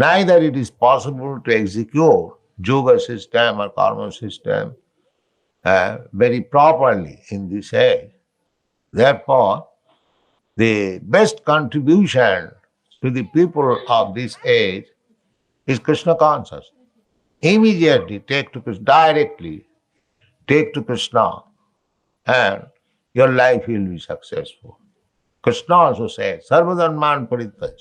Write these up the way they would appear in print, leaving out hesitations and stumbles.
neither it is possible to execute yoga system or karma system very properly in this age. Therefore, the best contribution to the people of this age is Krishna consciousness. Immediately take to Krishna, directly take to Krishna, and your life will be successful. Krishna also says, Sarvadharman Parityaj.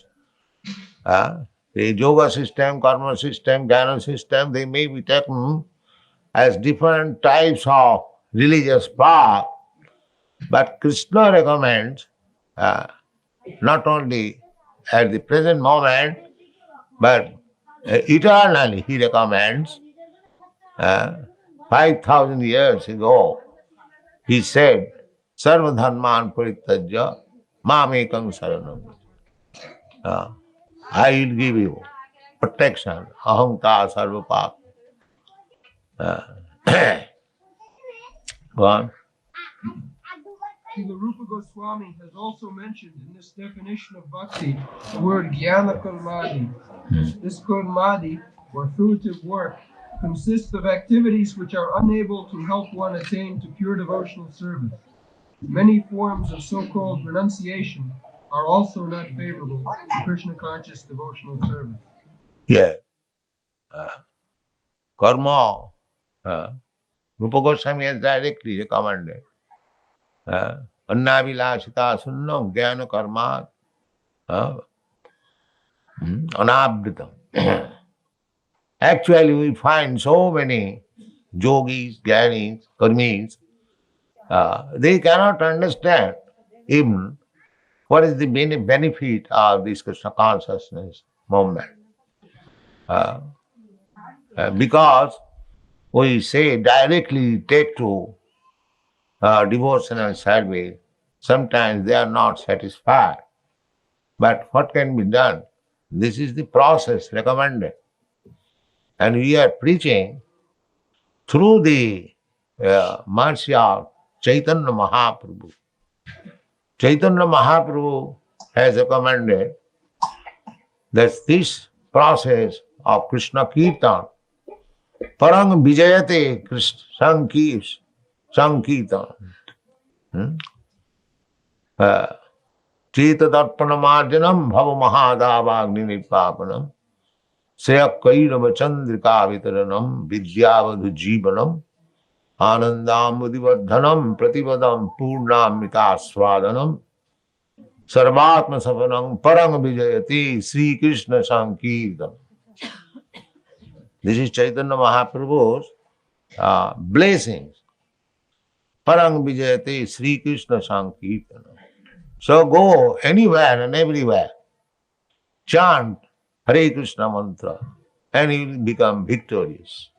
The yoga system, karma system, jnana system, they may be taken as different types of religious path, but Krishna recommends not only at the present moment, but eternally he recommends. 5,000 years ago, he said, Sarva dharman parityajya mamekam saranam. Uh, I will give you protection, ahamka sarvapa. Go on. Srila Rupa Goswami has also mentioned in this definition of bhakti the word jnana karmadi. This karmadi, or fruitive work, consists of activities which are unable to help one attain to pure devotional service. Many forms of so-called renunciation are also not favorable to Krishna conscious devotional service. Yeah. Karma. Rupa Goswami has directly recommended. Annavilashita sunnam jnana karma anabhritam. Actually, we find so many yogis, jnanis, karmis, they cannot understand even what is the benefit of this Krishna consciousness movement. Because we say directly take to devotional service, sometimes they are not satisfied. But what can be done? This is the process recommended. And we are preaching through the mercy of Chaitanya Mahaprabhu. Chaitanya Mahaprabhu has recommended that this process of Krishna Kirtan, Parang Vijayate Krishna Sankirtan, Chetadarpanamarjanam Bhava Mahadavagni Nipapanam, Seyakairava Chandrika Vitaranam, Vidyavadhu Jivanam, Anandamudivardhanam Prativadam Purnamita Swadanam, Sarvatma Savanam Parang Vijayati Sri Krishna Sankirtan. This is Chaitanya Mahaprabhu's blessings. Parang Vijayati Sri Krishna Sankirtan. So go anywhere and everywhere, chant Hare Krishna mantra, and you will become victorious.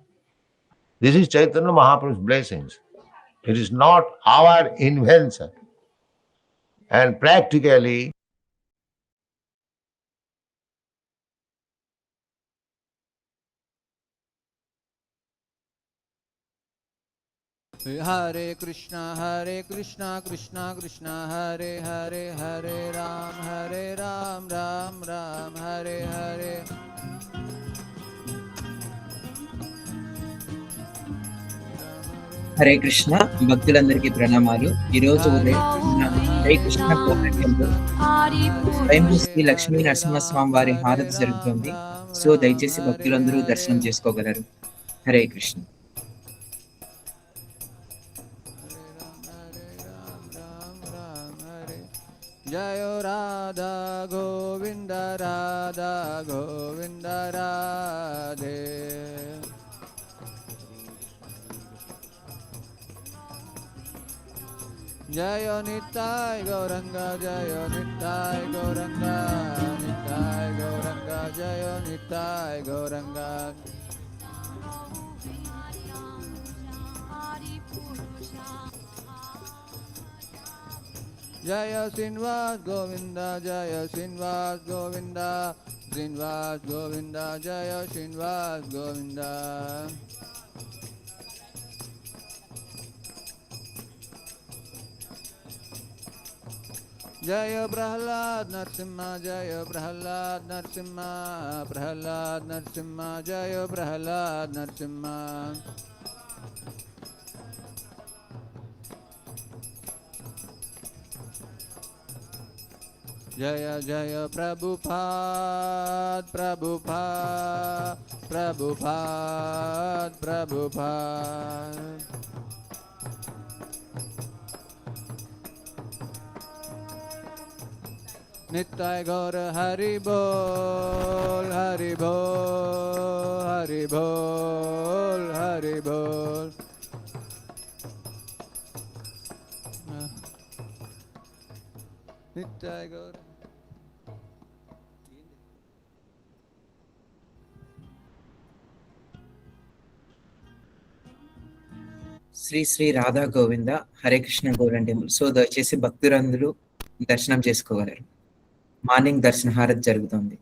This is Chaitanya Mahaprabhu's blessings. It is not our invention. And practically, Hare Krishna Krishna Krishna Hare Hare Hare Ram Ram Ram Hare Hare. Hare Krishna భక్తులందరికీ ప్రణామాలు. ఈరోజు ఉదయం జై కృష్ణ పౌర్ణమిలో స్వయంభూ శ్రీ లక్ష్మీ నరసింహస్వామి వారి హారతి జరుగుతుంది. So దయచేసి భక్తులందరూ దర్శనం చేసుకోగలరు. హరే కృష్ణ. జయ రాధా గోవింద రాధా గోవింద రాధే. జయ నిత్యాయ గౌరంగ జయ నిత్యాయ గౌరంగ నిత్యాయ గౌరంగ జయ నిత్యాయ గౌరంగ. జయ శ్రీనివాస్ గోవింద జయ శ్రీనివాస్ గోవింద శ్రీనివాస్ గోవింద జయ Srinivas Govinda. Jaya Prahlad Narsimha, Jaya Prahlad Narsimha, Prahlad Narsimha, Jaya Prahlad Narsimha. Jaya Jaya Prabhupada, Prabhupada, Prabhupada, Prabhupada. Nittai Gaur Hari Bol, Hari Bol, Hari Bol, Hari Bol. Nittai Gaur. Shri Shri Radha Govinda Hare Krishna Govinda temple. So దయచేసి భక్తులందరూ దర్శనం చేసుకోగలరు. Morning దర్శన హారతి జరుగుతుంది.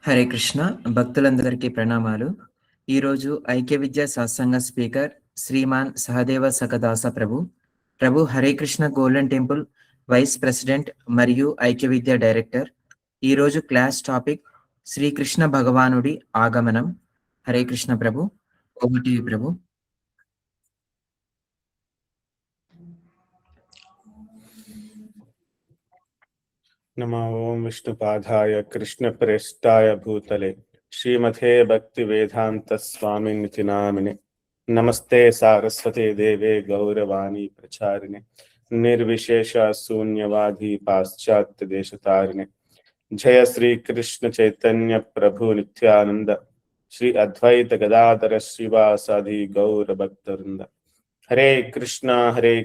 హరే కృష్ణ. భక్తులందరికీ ప్రణామాలు. ఈరోజు ఐక్య విద్యా సత్సంగ speaker Shriman Sahadeva Sakadasa Prabhu Hare Krishna golden temple vice president మరియు ఐక్య విద్యా డైరెక్టర్. ఈరోజు క్లాస్ టాపిక్ శ్రీకృష్ణ భగవానుడి ఆగమనం. హరే కృష్ణ ప్రభు. ఓవర్ టు యు ప్రభు. नमो ओम विष्णुपादाय कृष्णप्रेष्ठाय भूतले श्रीमते भक्तिवेदांत स्वामिनिति नामिने नमस्ते सारस्वते देवे गौरवाणी प्रचारिणे निर्विशेष शून्यवादी पाश्चात्य देशतारिणे जय श्री कृष्ण चैतन्य प्रभु नित्यानंद श्री अद्वैत गदाधर श्रीवासादि गौर भक्तवृंद. हरे कृष्ण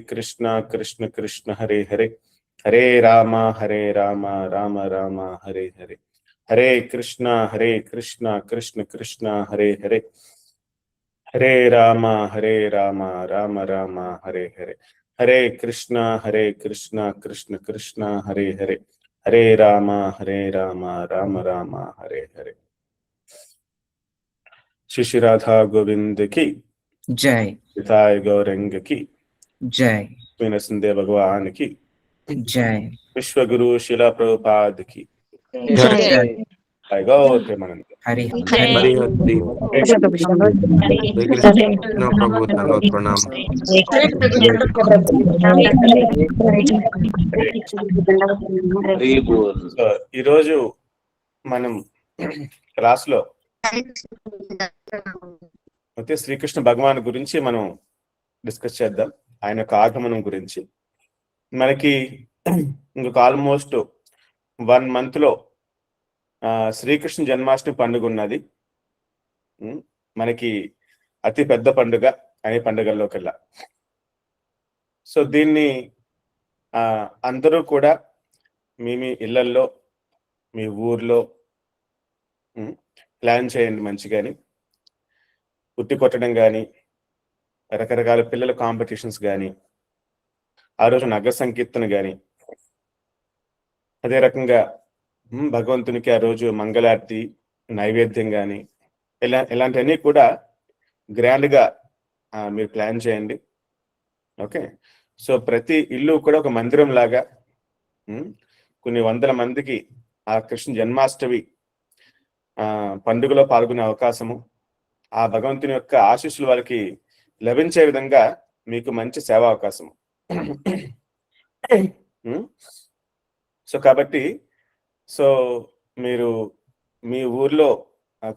कृष्ण कृष्ण हरे हरे, हरे राम राम राम हरे हरे. हरे कृष्ण कृष्ण कृष्ण हरे हरे, हरे राम राम राम हरे हरे. हरे कृष्ण कृष्ण कृष्ण हरे हरे, हरे राम राम राम हरे हरे. श्री राधा गोविंद की जय. पिताय गौरंग की जय. नरसिंह भगवान की जय. विश्व गुरु शिला प्रभुपाद की जय. गौर प्रेमानंद. हरि हरि हरि कृष्ण प्रभु दंडवत प्रणाम. సో ఈరోజు మనం క్లాస్ లో అయితే శ్రీకృష్ణ భగవాన్ గురించి మనం డిస్కస్ చేద్దాం. ఆయన యొక్క ఆగమనం గురించి. మనకి ఇంకొక ఆల్మోస్ట్ 1 month లో శ్రీకృష్ణ జన్మాష్టమి పండుగ ఉన్నది. మనకి అతి పెద్ద పండుగ అనే పండుగల్లోకెల్లా. సో దీన్ని అందరూ కూడా మీ ఇళ్లల్లో మీ ఊర్లో ప్లాన్ చేయండి మంచిగాని. ఉట్టి కొట్టడం కానీ, రకరకాల పిల్లల కాంపిటీషన్స్ కానీ, ఆ రోజు నగర సంకీర్తన కానీ, అదే రకంగా భగవంతునికి ఆ రోజు మంగళారతి నైవేద్యం కానీ ఇలాంటివన్నీ కూడా గ్రాండ్గా మీరు ప్లాన్ చేయండి. ఓకే. సో ప్రతి ఇల్లు కూడా ఒక మందిరం లాగా కొన్ని వందల మందికి ఆ కృష్ణ జన్మాష్టమి పండుగలో పాల్గొనే అవకాశము, ఆ భగవంతుని యొక్క ఆశీస్సులు వారికి లభించే విధంగా మీకు మంచి సేవా అవకాశము. సో కాబట్టి మీరు మీ ఊర్లో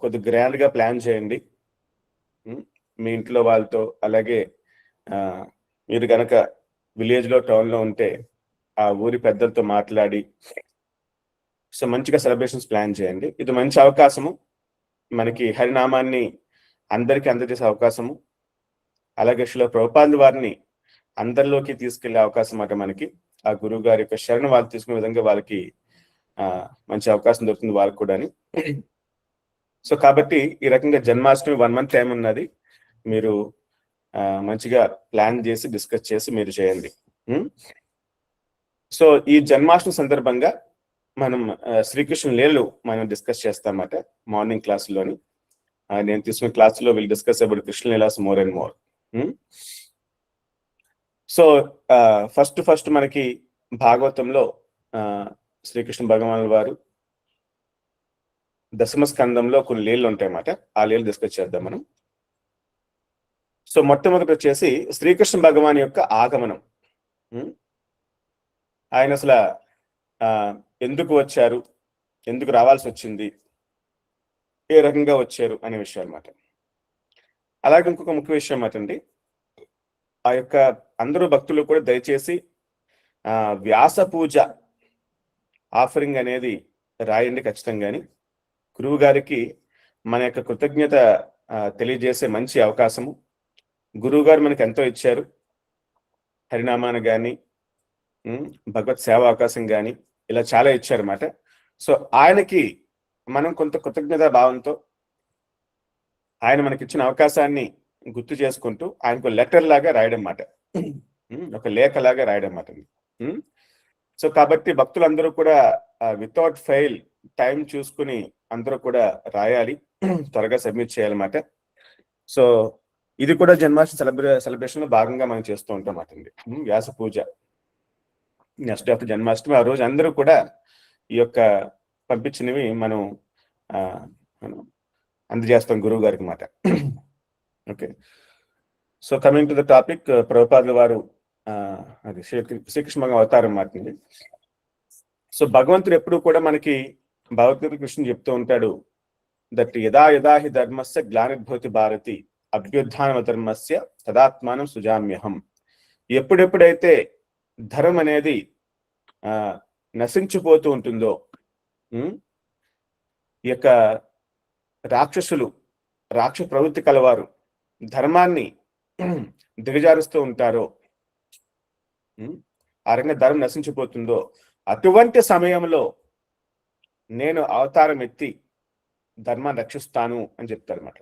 కొద్ది గ్రాండ్గా ప్లాన్ చేయండి మీ ఇంట్లో వాళ్ళతో. అలాగే మీరు కనుక విలేజ్లో టౌన్లో ఉంటే ఆ ఊరి పెద్దలతో మాట్లాడి సో మంచిగా సెలబ్రేషన్స్ ప్లాన్ చేయండి. ఇది మంచి అవకాశము. మనకి హరినామాన్ని అందరికీ అందజేసే అవకాశము, అలాగే శ్రీల ప్రభుపాదుల వారిని అందరిలోకి తీసుకెళ్లే అవకాశం అన్నమాట. మనకి ఆ గురువు గారి యొక్క శరణు వాళ్ళు తీసుకునే విధంగా వాళ్ళకి మంచి అవకాశం దొరుకుతుంది వాళ్ళకి కూడా. సో కాబట్టి ఈ రకంగా జన్మాష్టమి 1 month టైం ఉన్నది. మీరు మంచిగా ప్లాన్ చేసి డిస్కస్ చేసి మీరు చేయండి. సో ఈ జన్మాష్టమి సందర్భంగా మనం శ్రీకృష్ణ లీలలు మనం డిస్కస్ చేస్తామన్నమాట మార్నింగ్ క్లాసులోని. నేను తీసుకున్న క్లాసులో will discuss about Krishna Leela's more and more. So first మనకి భాగవతంలో శ్రీకృష్ణ భగవానుల వారు దశమ స్కందంలో కొన్ని లీలలు ఉంటాయన్నమాట. ఆ లీలలు డిస్కస్ చేద్దాం మనం. సో మొట్టమొదటి వచ్చేసి శ్రీకృష్ణ భగవాన్ యొక్క ఆగమనం. ఆయన అసలు ఎందుకు వచ్చారు, ఎందుకు రావాల్సి వచ్చింది, ఏ రకంగా వచ్చారు అనే విషయం అన్నమాట. అలాగే ఇంకొక ముఖ్య విషయం అన్నమాట, ఆ యొక్క అందరూ భక్తులు కూడా దయచేసి వ్యాస పూజ ఆఫరింగ్ అనేది రాయండి ఖచ్చితంగాని. గురువు గారికి మన యొక్క కృతజ్ఞత తెలియజేసే మంచి అవకాశము. గురువు గారు మనకి ఎంతో ఇచ్చారు, హరినామాన్ని కానీ భగవత్ సేవ అవకాశం కానీ ఇలా చాలా ఇచ్చారన్నమాట. సో ఆయనకి మనం కొంత కృతజ్ఞత భావంతో ఆయన మనకిచ్చిన అవకాశాన్ని గుర్తు చేసుకుంటూ ఆయనకు లెటర్ లాగా రాయడం మాట, ఒక లేఖ లాగా రాయడం మాట. సో కాబట్టి భక్తులందరూ కూడా వితౌట్ ఫెయిల్ టైం చూసుకుని అందరూ కూడా రాయాలి, త్వరగా సబ్మిట్ చేయాలన్నమాట. సో ఇది కూడా జన్మాష్టమి సెలబ్రేషన్ లో భాగంగా మనం చేస్తూ ఉంటాం అన్నమాట. వ్యాస పూజ నెక్స్ట్ ఆఫ్టర్ జన్మాష్టమి ఆ రోజు అందరూ కూడా ఈ యొక్క పంపించినవి మనం అందజేస్తాం గురువు గారికి అన్నమాట. Okay, so coming to the topic, ప్రభుపాదుల వారు అది శ్రీకృష్ణ అవతారం అన్నమాట. సో భగవంతుడు ఎప్పుడు కూడా మనకి భగవద్గీత కృష్ణుడు చెప్తూ ఉంటాడు, దట్ యదా యదా హి ధర్మస్య గ్లానిర్భవతి భారతి అభ్యుత్థాన ధర్మస్య తదాత్మానం సుజామ్యహం. ఎప్పుడెప్పుడైతే ధర్మం అనేది నశించిపోతూ ఉంటుందో, ఈ యొక్క రాక్షస ప్రవృత్తి కలవారు ధర్మాన్ని దిగజారుస్తూ ఉంటారో, ఆ రకంగా ధర్మం నశించిపోతుందో, అటువంటి సమయంలో నేను అవతారం ఎత్తి ధర్మాన్ని రక్షిస్తాను అని చెప్తారు అన్నమాట.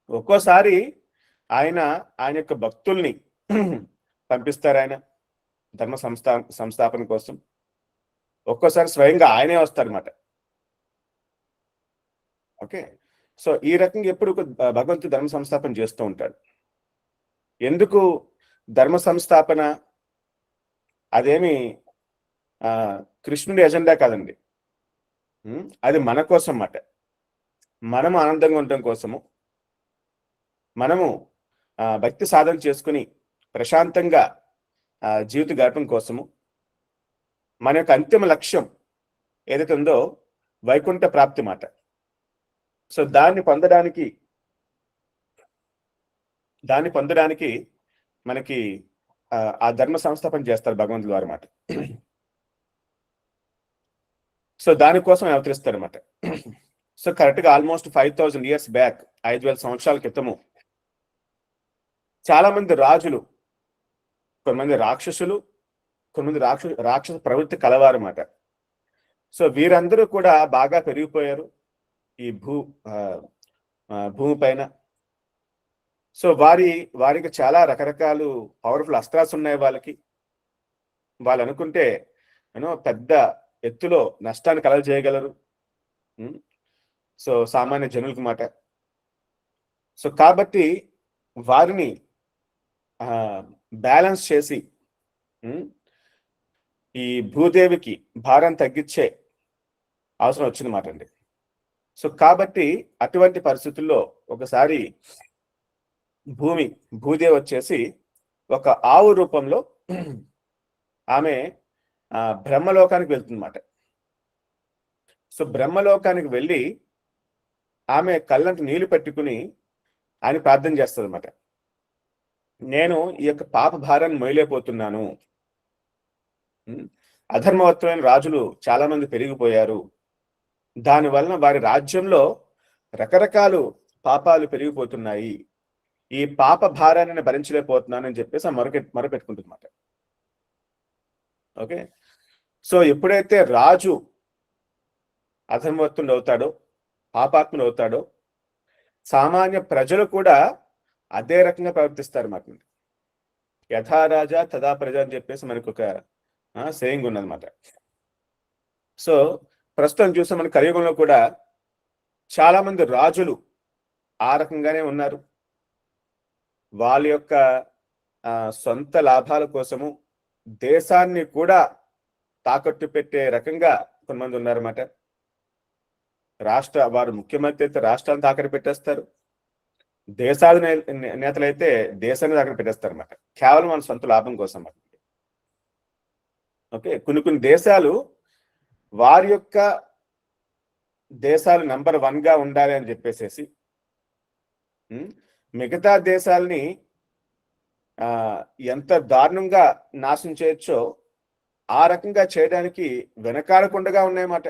ఒక్కోసారి ఆయన యొక్క భక్తుల్ని పంపిస్తారు ఆయన ధర్మ సంస్థాపన కోసం. ఒక్కోసారి స్వయంగా ఆయనే వస్తారన్నమాట. ఓకే, సో ఈ రకంగా ఎప్పుడు భగవంతుడు ధర్మ సంస్థాపన చేస్తూ ఉంటాడు. ఎందుకు ధర్మ సంస్థాపన? అదేమి కృష్ణుడి ఎజెండా కాదండి, అది మన కోసం అన్నమాట. మనము ఆనందంగా ఉండటం కోసము, మనము భక్తి సాధన చేసుకుని ప్రశాంతంగా జీవిత గడపడం కోసము, మన యొక్క అంతిమ లక్ష్యం ఏదైతే ఉందో వైకుంఠ ప్రాప్తి మాట. సో దాన్ని పొందడానికి మనకి ఆ ధర్మ సంస్థాపన చేస్తారు భగవంతుల వారి మాట. సో దానికోసం అవతరిస్తారు అన్నమాట. సో కరెక్ట్ గా ఆల్మోస్ట్ 5000 years బ్యాక్, 5000 సంవత్సరాల క్రితము చాలా మంది రాజులు, కొంతమంది రాక్షసులు, కొంతమంది రాక్షస ప్రవృత్తి కలవారు అన్నమాట. సో వీరందరూ కూడా బాగా పెరిగిపోయారు ఈ భూమి పైన. సో వారికి చాలా రకరకాల పవర్ఫుల్ అస్త్రాలు ఉన్నాయి వాళ్ళకి. వాళ్ళు అనుకుంటే పెద్ద ఎత్తులో నష్టాన్ని కలగజేయగలరు సో సామాన్య జనులకు మాట. సో కాబట్టి వారిని బ్యాలెన్స్ చేసి ఈ భూదేవికి భారం తగ్గించే అవసరం వచ్చిందన్నమాట అండి. సో కాబట్టి అటువంటి పరిస్థితుల్లో ఒకసారి భూదేవి వచ్చేసి ఒక ఆవు రూపంలో ఆమె బ్రహ్మలోకానికి వెళ్తుందన్నమాట. సో బ్రహ్మలోకానికి వెళ్ళి ఆమె కళ్ళంటి నీళ్లు పెట్టుకుని ఆయన ప్రార్థన చేస్తుంది అన్నమాట. నేను ఈ యొక్క పాప భారాన్ని మొయలేకపోతున్నాను, అధర్మవత్తమైన రాజులు చాలా మంది పెరిగిపోయారు, దానివలన వారి రాజ్యంలో రకరకాల పాపాలు పెరిగిపోతున్నాయి, ఈ పాప భారాన్ని భరించలేకపోతున్నాను అని చెప్పేసి మొరపెట్టుకుంటుందన్నమాట. ఓకే, సో ఎప్పుడైతే రాజు అధర్మవత్తుడు అవుతాడో, పాపాత్ముడు అవుతాడో, సామాన్య ప్రజలు కూడా అదే రకంగా ప్రవర్తిస్తారు మాట. యథా రాజా తదా ప్రజ అని చెప్పేసి మనకు ఒక సేయింగ్ ఉన్నదన్నమాట. సో ప్రస్తుతం చూస్తే మన కలియుగంలో కూడా చాలా మంది రాజులు ఆ రకంగానే ఉన్నారు. వాళ్ళ యొక్క సొంత లాభాల కోసము దేశాన్ని కూడా తాకట్టు పెట్టే రకంగా కొంతమంది ఉన్నారన్నమాట. వారు ముఖ్యమంత్రి అయితే రాష్ట్రాన్ని తాకట్టు పెట్టేస్తారు, దేశాల నేతలైతే దేశాన్ని తాకట్టు పెట్టేస్తారు అన్నమాట, కేవలం మన సొంత లాభం కోసం. ఓకే, కొన్ని దేశాలు వారి యొక్క దేశాలు నంబర్ 1 గా ఉండాలి అని చెప్పేసేసి మిగతా దేశాలని ఎంత దారుణంగా నాశనం చేయొచ్చో ఆ రకంగా చేయడానికి వెనకాడకుండా ఉన్నాయన్నమాట.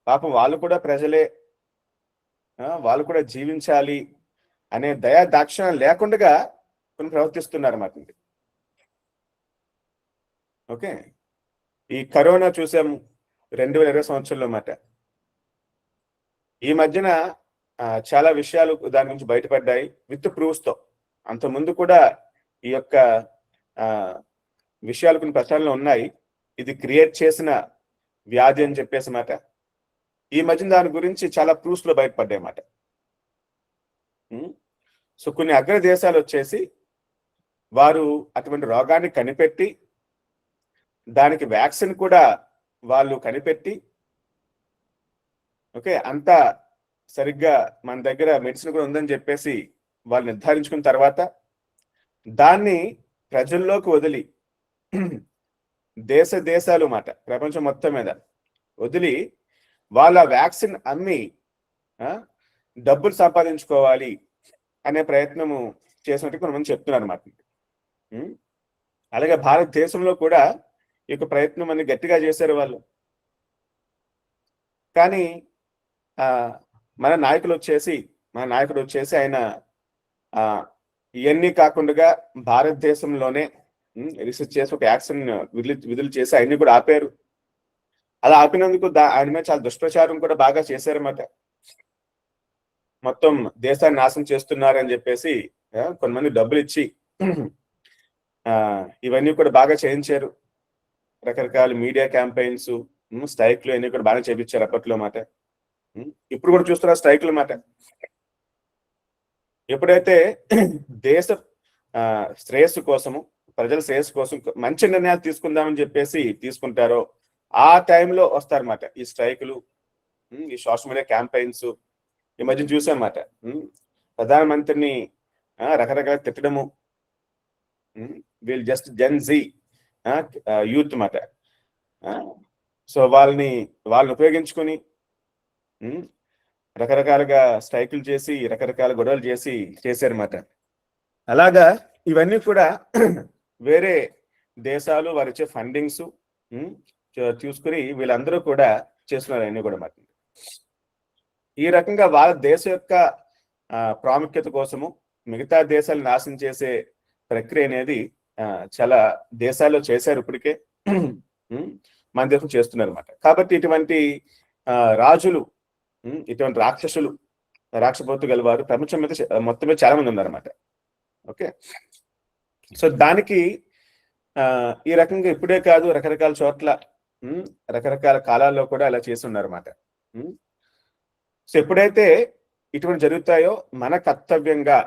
పాపం వాళ్ళు కూడా ప్రజలే, వాళ్ళు కూడా జీవించాలి అనే దయా దాక్షిణ్యం లేకుండా కొన్ని ప్రవర్తిస్తున్నారు అన్నమాట. ఓకే, ఈ కరోనా చూసాము 2020 సంవత్సరంలో అన్నమాట. ఈ మధ్యన చాలా విషయాలు దాని గురించి బయటపడ్డాయి విత్ ప్రూఫ్స్ తో. అంతకుముందు కూడా ఈ యొక్క విషయాలు కొన్ని ప్రచారంలో ఉన్నాయి. ఇది క్రియేట్ చేసిన వ్యాధి అని చెప్పేసి మాట. ఈ మధ్య దాని గురించి చాలా ప్రూఫ్స్ లో బయటపడ్డాయి మాట. సో కొన్ని అగ్ర దేశాలు వచ్చేసి వారు అటువంటి రోగాన్ని కనిపెట్టి దానికి వ్యాక్సిన్ కూడా వాళ్ళు కనిపెట్టి, ఓకే, అంతా సరిగ్గా మన దగ్గర మెడిసిన్ కూడా ఉందని చెప్పేసి వాళ్ళు నిర్ధారించుకున్న తర్వాత దాన్ని ప్రజల్లోకి వదిలి దేశాలు మాట ప్రపంచం మొత్తం మీద వదిలి వాళ్ళ వ్యాక్సిన్ అమ్మి డబ్బులు సంపాదించుకోవాలి అనే ప్రయత్నము చేసినట్టు కొంతమంది చెప్తున్నారు అన్నమాట. అలాగే భారతదేశంలో కూడా ఈ యొక్క ప్రయత్నం అన్ని గట్టిగా చేశారు వాళ్ళు. కానీ మన నాయకుడు వచ్చేసి ఆయన ఇవన్నీ కాకుండా భారతదేశంలోనే రీసెర్చ్ చేసి ఒక యాక్షన్ విధులు చేసి అవన్నీ కూడా ఆపారు. అలా ఆపినందుకు ఆయన మీద చాలా దుష్ప్రచారం కూడా బాగా చేశారన్నమాట. మొత్తం దేశాన్ని నాశనం చేస్తున్నారని చెప్పేసి కొంతమంది డబ్బులు ఇచ్చి ఇవన్నీ కూడా బాగా చేయించారు. రకరకాల మీడియా క్యాంపెయిన్స్, స్ట్రైక్లు అన్ని కూడా బాగా చేయించారు అప్పట్లో మాట. ఇప్పుడు కూడా చూస్తున్నారు స్ట్రైక్లు మాట. ఎప్పుడైతే దేశ శ్రేయస్సు కోసము, ప్రజల శ్రేయస్సు కోసం మంచి నిర్ణయాలు తీసుకుందామని చెప్పేసి తీసుకుంటారో ఆ టైంలో వస్తారన్నమాట ఈ స్ట్రైకులు, ఈ సోషల్ మీడియా క్యాంపెయిన్స్. ఈ మధ్య చూసామన్నమాట ప్రధానమంత్రిని రకరకాల తిట్టడము, వీళ్ళు జస్ట్ జెన్జీ యూత్ మాట. సో వాళ్ళని ఉపయోగించుకొని రకరకాలుగా స్ట్రైకులు చేసి రకరకాల గొడవలు చేశారన్నమాట. అలాగా ఇవన్నీ కూడా వేరే దేశాలు వారు ఇచ్చే ఫండింగ్స్ చూసుకుని వీళ్ళందరూ కూడా చేస్తున్నారు అన్నీ కూడా మాట. ఈ రకంగా వాళ్ళ దేశం యొక్క ప్రాముఖ్యత కోసము మిగతా దేశాలు నాశనం చేసే ప్రక్రియ అనేది చాలా దేశాల్లో చేశారు ఇప్పటికే, మన దేశం చేస్తున్నారు అన్నమాట. కాబట్టి ఇటువంటి రాజులు, ఇటువంటి రాక్షసపోతు గలవారు ప్రపంచం మీద మొత్తం మీద చాలా మంది ఉన్నారన్నమాట. ఓకే, సో దానికి ఈ రకంగా ఇప్పుడే కాదు రకరకాల చోట్ల రకరకాల కాలాల్లో కూడా అలా చేసి ఉన్నారన్నమాట. సో ఎప్పుడైతే ఇటువంటి జరుగుతాయో మన కర్తవ్యంగా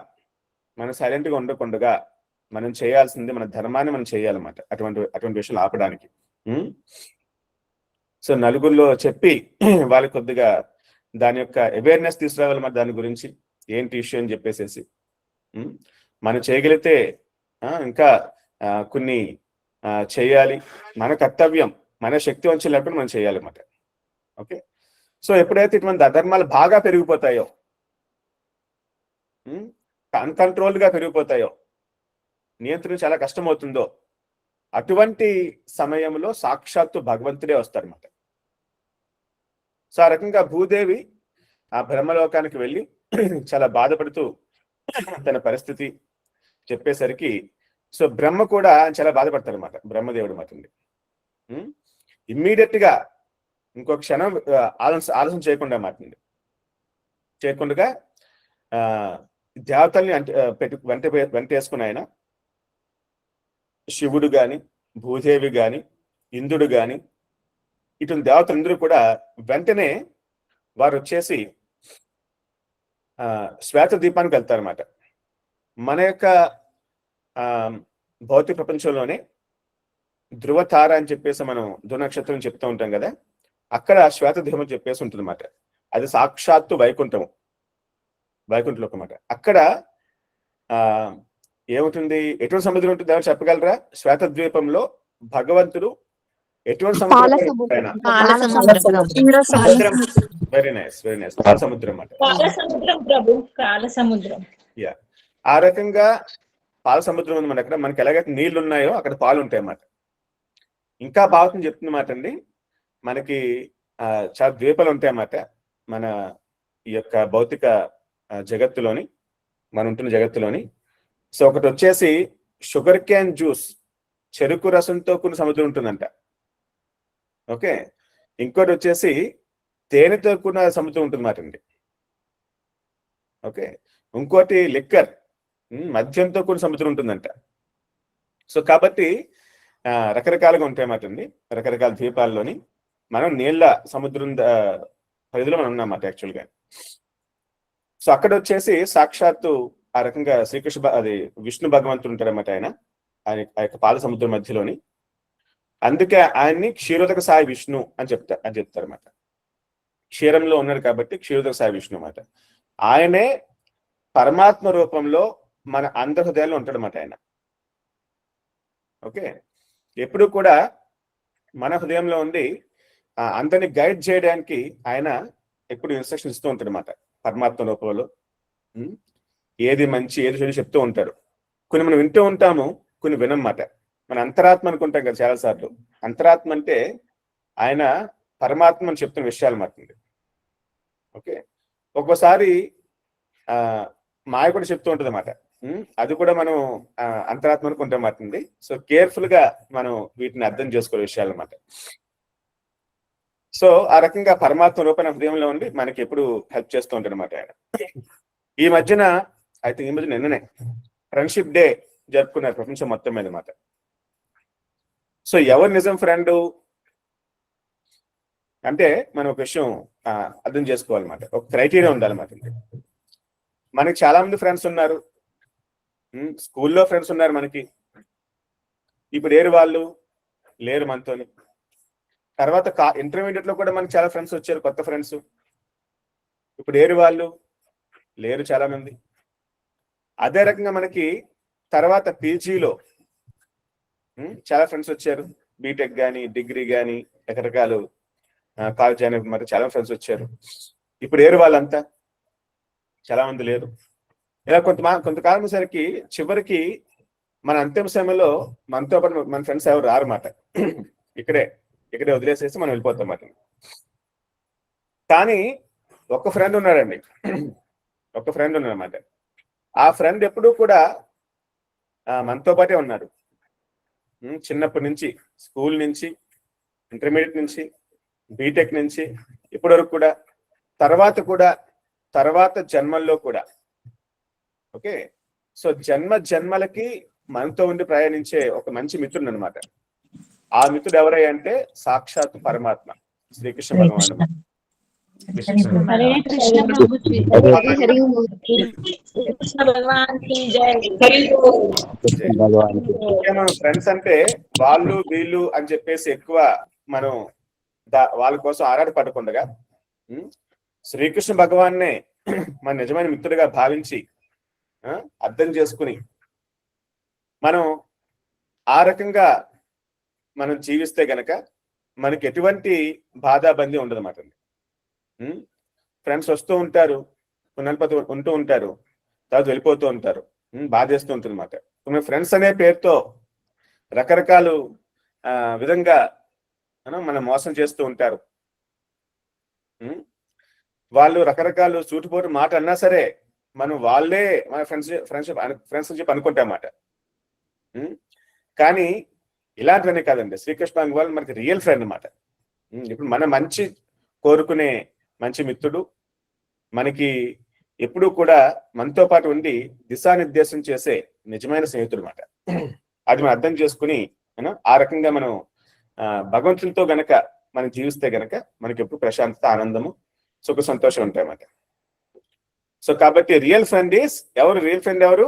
మనం సైలెంట్ గా ఉండకుండా మనం చేయాల్సింది మన ధర్మాన్ని మనం చేయాలన్నమాట. అటువంటి విషయాలు ఆపడానికి. సో నలుగురిలో చెప్పి వాళ్ళకి కొద్దిగా దాని యొక్క అవేర్నెస్ తీసుకురావాలన్నమాట. దాని గురించి ఏంటి ఇష్యూ అని చెప్పేసేసి మనం చేయగలిగితే ఇంకా కొన్ని చేయాలి. మన కర్తవ్యం, మన శక్తి వంచన లేకుండా మనం చేయాలన్నమాట. ఓకే, సో ఎప్పుడైతే ఇటువంటి అధర్మాలు బాగా పెరిగిపోతాయో, అన్కంట్రోల్డ్ గా పెరిగిపోతాయో, నియంత్రణ చాలా కష్టమవుతుందో అటువంటి సమయంలో సాక్షాత్తు భగవంతుడే వస్తారన్నమాట. సో ఆ రకంగా భూదేవి ఆ బ్రహ్మలోకానికి వెళ్ళి చాలా బాధపడుతూ తన పరిస్థితి చెప్పేసరికి సో బ్రహ్మ కూడా చాలా బాధపడతారు అనమాట. బ్రహ్మదేవుడు మాత్రం ఇమ్మీడియట్ గా ఇంకో క్షణం ఆలోచన చేయకుండా దేవతల్ని వెంట వేసుకుని ఆయన శివుడు గాని, భూదేవి గాని, ఇంద్రుడు గాని, ఇటువంటి దేవతలందరూ కూడా వెంటనే వారు వచ్చేసి శ్వేత దీపానికి వెళ్తారన్నమాట. మన యొక్క భౌతిక ప్రపంచంలోనే ధృవతార అని చెప్పేసి మనం ధృనక్షత్రం చెప్తూ ఉంటాం కదా, అక్కడ శ్వేత దీపం చెప్పేసి ఉంటుంది అన్నమాట. అది సాక్షాత్తు వైకుంఠలోకం అన్నమాట. అక్కడ ఏముంటుంది, ఎటువంటి సముద్రం ఉంటుంది ఎవరు చెప్పగలరా? శ్వేత ద్వీపంలో భగవంతుడు ఎటువంటి సముద్రం? Very nice, very nice. పాల సముద్రం అన్నమాట. యా, ఆ రకంగా పాల సముద్రం ఉంది అక్కడ. మనకి ఎలాగైతే నీళ్లు ఉన్నాయో అక్కడ పాలు ఉంటాయి అన్నమాట. ఇంకా భాగవతం చెప్తున్నమాట అండి, మనకి చాలా ద్వీపాలు ఉంటాయి అన్నమాట మన ఈ యొక్క భౌతిక జగత్తులోని, మనం ఉంటున్న జగత్తులోని. సో ఒకటి వచ్చేసి షుగర్ క్యాన్ జ్యూస్, చెరుకు రసంతో కొన్ని సముద్రం ఉంటుందంట. ఓకే, ఇంకోటి వచ్చేసి తేనెతో కూడిన సముద్రం ఉంటుంది మాట అండి. ఓకే, ఇంకోటి లిక్కర్, మద్యంతో కూడిన సముద్రం ఉంటుందంట. సో కాబట్టి రకరకాలుగా ఉంటాయి మాట అండి రకరకాల ద్వీపాల్లోని. మనం నీళ్ళ సముద్రం పరిధిలో మనం ఉన్నామాట యాక్చువల్గా. సో అక్కడ వచ్చేసి సాక్షాత్తు ఆ రకంగా శ్రీకృష్ణ అది విష్ణు భగవంతుడు ఉంటారన్నమాట. ఆయన ఆ యొక్క పాల సముద్రం మధ్యలోని. అందుకే ఆయన్ని క్షీరోదక సాయి విష్ణు అని చెప్తారన్నమాట. క్షీరంలో ఉన్నాడు కాబట్టి క్షీరోదక సాయి విష్ణు అన్నమాట. ఆయనే పరమాత్మ రూపంలో మన అందరి హృదయాల్లో ఉంటాడన్నమాట ఆయన. ఓకే, ఎప్పుడు కూడా మన హృదయంలో ఉండి అందరిని గైడ్ చేయడానికి ఆయన ఎప్పుడు ఇన్స్ట్రక్షన్ ఇస్తూ ఉంటాడు అన్నమాట పరమాత్మ రూపంలో. ఏది మంచి ఏది చెడు చెప్తూ ఉంటారు. కొన్ని మనం వింటూ ఉంటాము, కొన్ని వినమాట. మన అంతరాత్మ అనుకుంటాం కదా చాలాసార్లు. అంతరాత్మ అంటే ఆయన పరమాత్మ అని చెప్తున్న విషయాలు మాట్లాడి. ఓకే, ఒక్కోసారి మాయ కూడా చెప్తూ ఉంటుంది అన్నమాట. అది కూడా మనం అంతరాత్మ అనుకుంటాం మాట్లాడి. సో కేర్ఫుల్ గా మనం వీటిని అర్థం చేసుకోవాలి విషయాలు అన్నమాట. సో ఆ రకంగా పరమాత్మ రూపాయన హృదయంలో ఉండి మనకి ఎప్పుడు హెల్ప్ చేస్తూ ఉంటాడు అనమాట ఆయన. ఈ మధ్యన అయితే ఈ మధ్య నిన్ననే ఫ్రెండ్షిప్ డే జరుపుకున్నారు ప్రపంచం మొత్తం మీద అన్నమాట. సో ఎవరు నిజం ఫ్రెండ్ అంటే మనం ఒక విషయం అర్థం చేసుకోవాలన్నమాట. ఒక క్రైటీరియా ఉండాలన్నమాట. మనకి చాలా మంది ఫ్రెండ్స్ ఉన్నారు, స్కూల్లో ఫ్రెండ్స్ ఉన్నారు మనకి. ఇప్పుడు వాళ్ళు లేరు మనతోని. తర్వాత ఇంటర్మీడియట్ లో కూడా మనకి చాలా ఫ్రెండ్స్ వచ్చారు, కొత్త ఫ్రెండ్స్. ఇప్పుడు వాళ్ళు లేరు చాలా మంది. అదే రకంగా మనకి తర్వాత పీజీలో చాలా ఫ్రెండ్స్ వచ్చారు. బీటెక్ కానీ డిగ్రీ కానీ రకరకాలు కాలేజ్ జాయిన్ మరి చాలా ఫ్రెండ్స్ వచ్చారు. ఇప్పుడు వాళ్ళంతా చాలా మంది లేరు. ఇలా కొంతకాలం సరికి చివరికి మన అంతిమ సమయంలో మనతో పాటు మన ఫ్రెండ్స్ ఎవరు రారన్నమాట. ఇక్కడే వదిలేసేసి మనం వెళ్ళిపోతాం అన్నమాట. కానీ ఒక ఫ్రెండ్ ఉన్నాడండి, ఒక ఫ్రెండ్ ఉన్నాడన్నమాట. ఆ ఫ్రెండ్ ఎప్పుడూ కూడా మనతో పాటే ఉన్నాడు. చిన్నప్పటి నుంచి, స్కూల్ నుంచి, ఇంటర్మీడియట్ నుంచి, బీటెక్ నుంచి ఇప్పటి వరకు కూడా, తర్వాత జన్మల్లో కూడా. ఓకే, సో జన్మలకి మనతో ఉండి ప్రయాణించే ఒక మంచి మిత్రుడు అనమాట. ఆ మిత్రుడు ఎవరై అంటే సాక్షాత్ పరమాత్మ శ్రీకృష్ణ భగవానుడు. हरे कृष्ण प्रभु जी हरि भगवान की जय మనం ఫ్రెండ్స్ అంటే వాళ్ళు వీళ్ళు అని చెప్పేసి ఎక్కువ మనం వాళ్ళ కోసం ఆరాటపడకుండా శ్రీకృష్ణ భగవాన్నే మన నిజమైన మిత్రుడిగా భావించి అర్థం చేసుకుని మనం ఆ రకంగా మనం జీవిస్తే గనక మనకి ఎటువంటి బాధాబందీ ఉండదన్నమాట. ఫ్రెండ్స్ వస్తూ ఉంటారు, పునల్పతి ఉంటూ ఉంటారు, తర్వాత వెళ్ళిపోతూ ఉంటారు, బాధేస్తూ ఉంటుంది అన్నమాట. మన ఫ్రెండ్స్ అనే పేరుతో రకరకాలు విధంగా మనం మోసం చేస్తూ ఉంటారు. వాళ్ళు రకరకాలు సూటిపోటు మాట అన్నా సరే మనం వాళ్ళే మన ఫ్రెండ్స్ అని చెప్పి అనుకుంటాం అన్నమాట. కానీ ఇలాంటివన్నీ కాదండి. శ్రీకృష్ణ భగవాన్ మనకి రియల్ ఫ్రెండ్ అన్నమాట. ఇప్పుడు మన మంచి కోరుకునే మంచి మిత్రుడు, మనకి ఎప్పుడూ కూడా మనతో పాటు ఉండి దిశానిర్దేశం చేసే నిజమైన స్నేహితుడు అన్నమాట. అది మనం అర్థం చేసుకుని ఆ రకంగా మనం భగవంతునితో గనక మనం జీవిస్తే గనక మనకి ఎప్పుడు ప్రశాంతత, ఆనందము, సుఖ సంతోషం ఉంటాయి అన్నమాట. సో కాబట్టి రియల్ ఫ్రెండ్ ఎవరు? రియల్ ఫ్రెండ్ ఎవరు?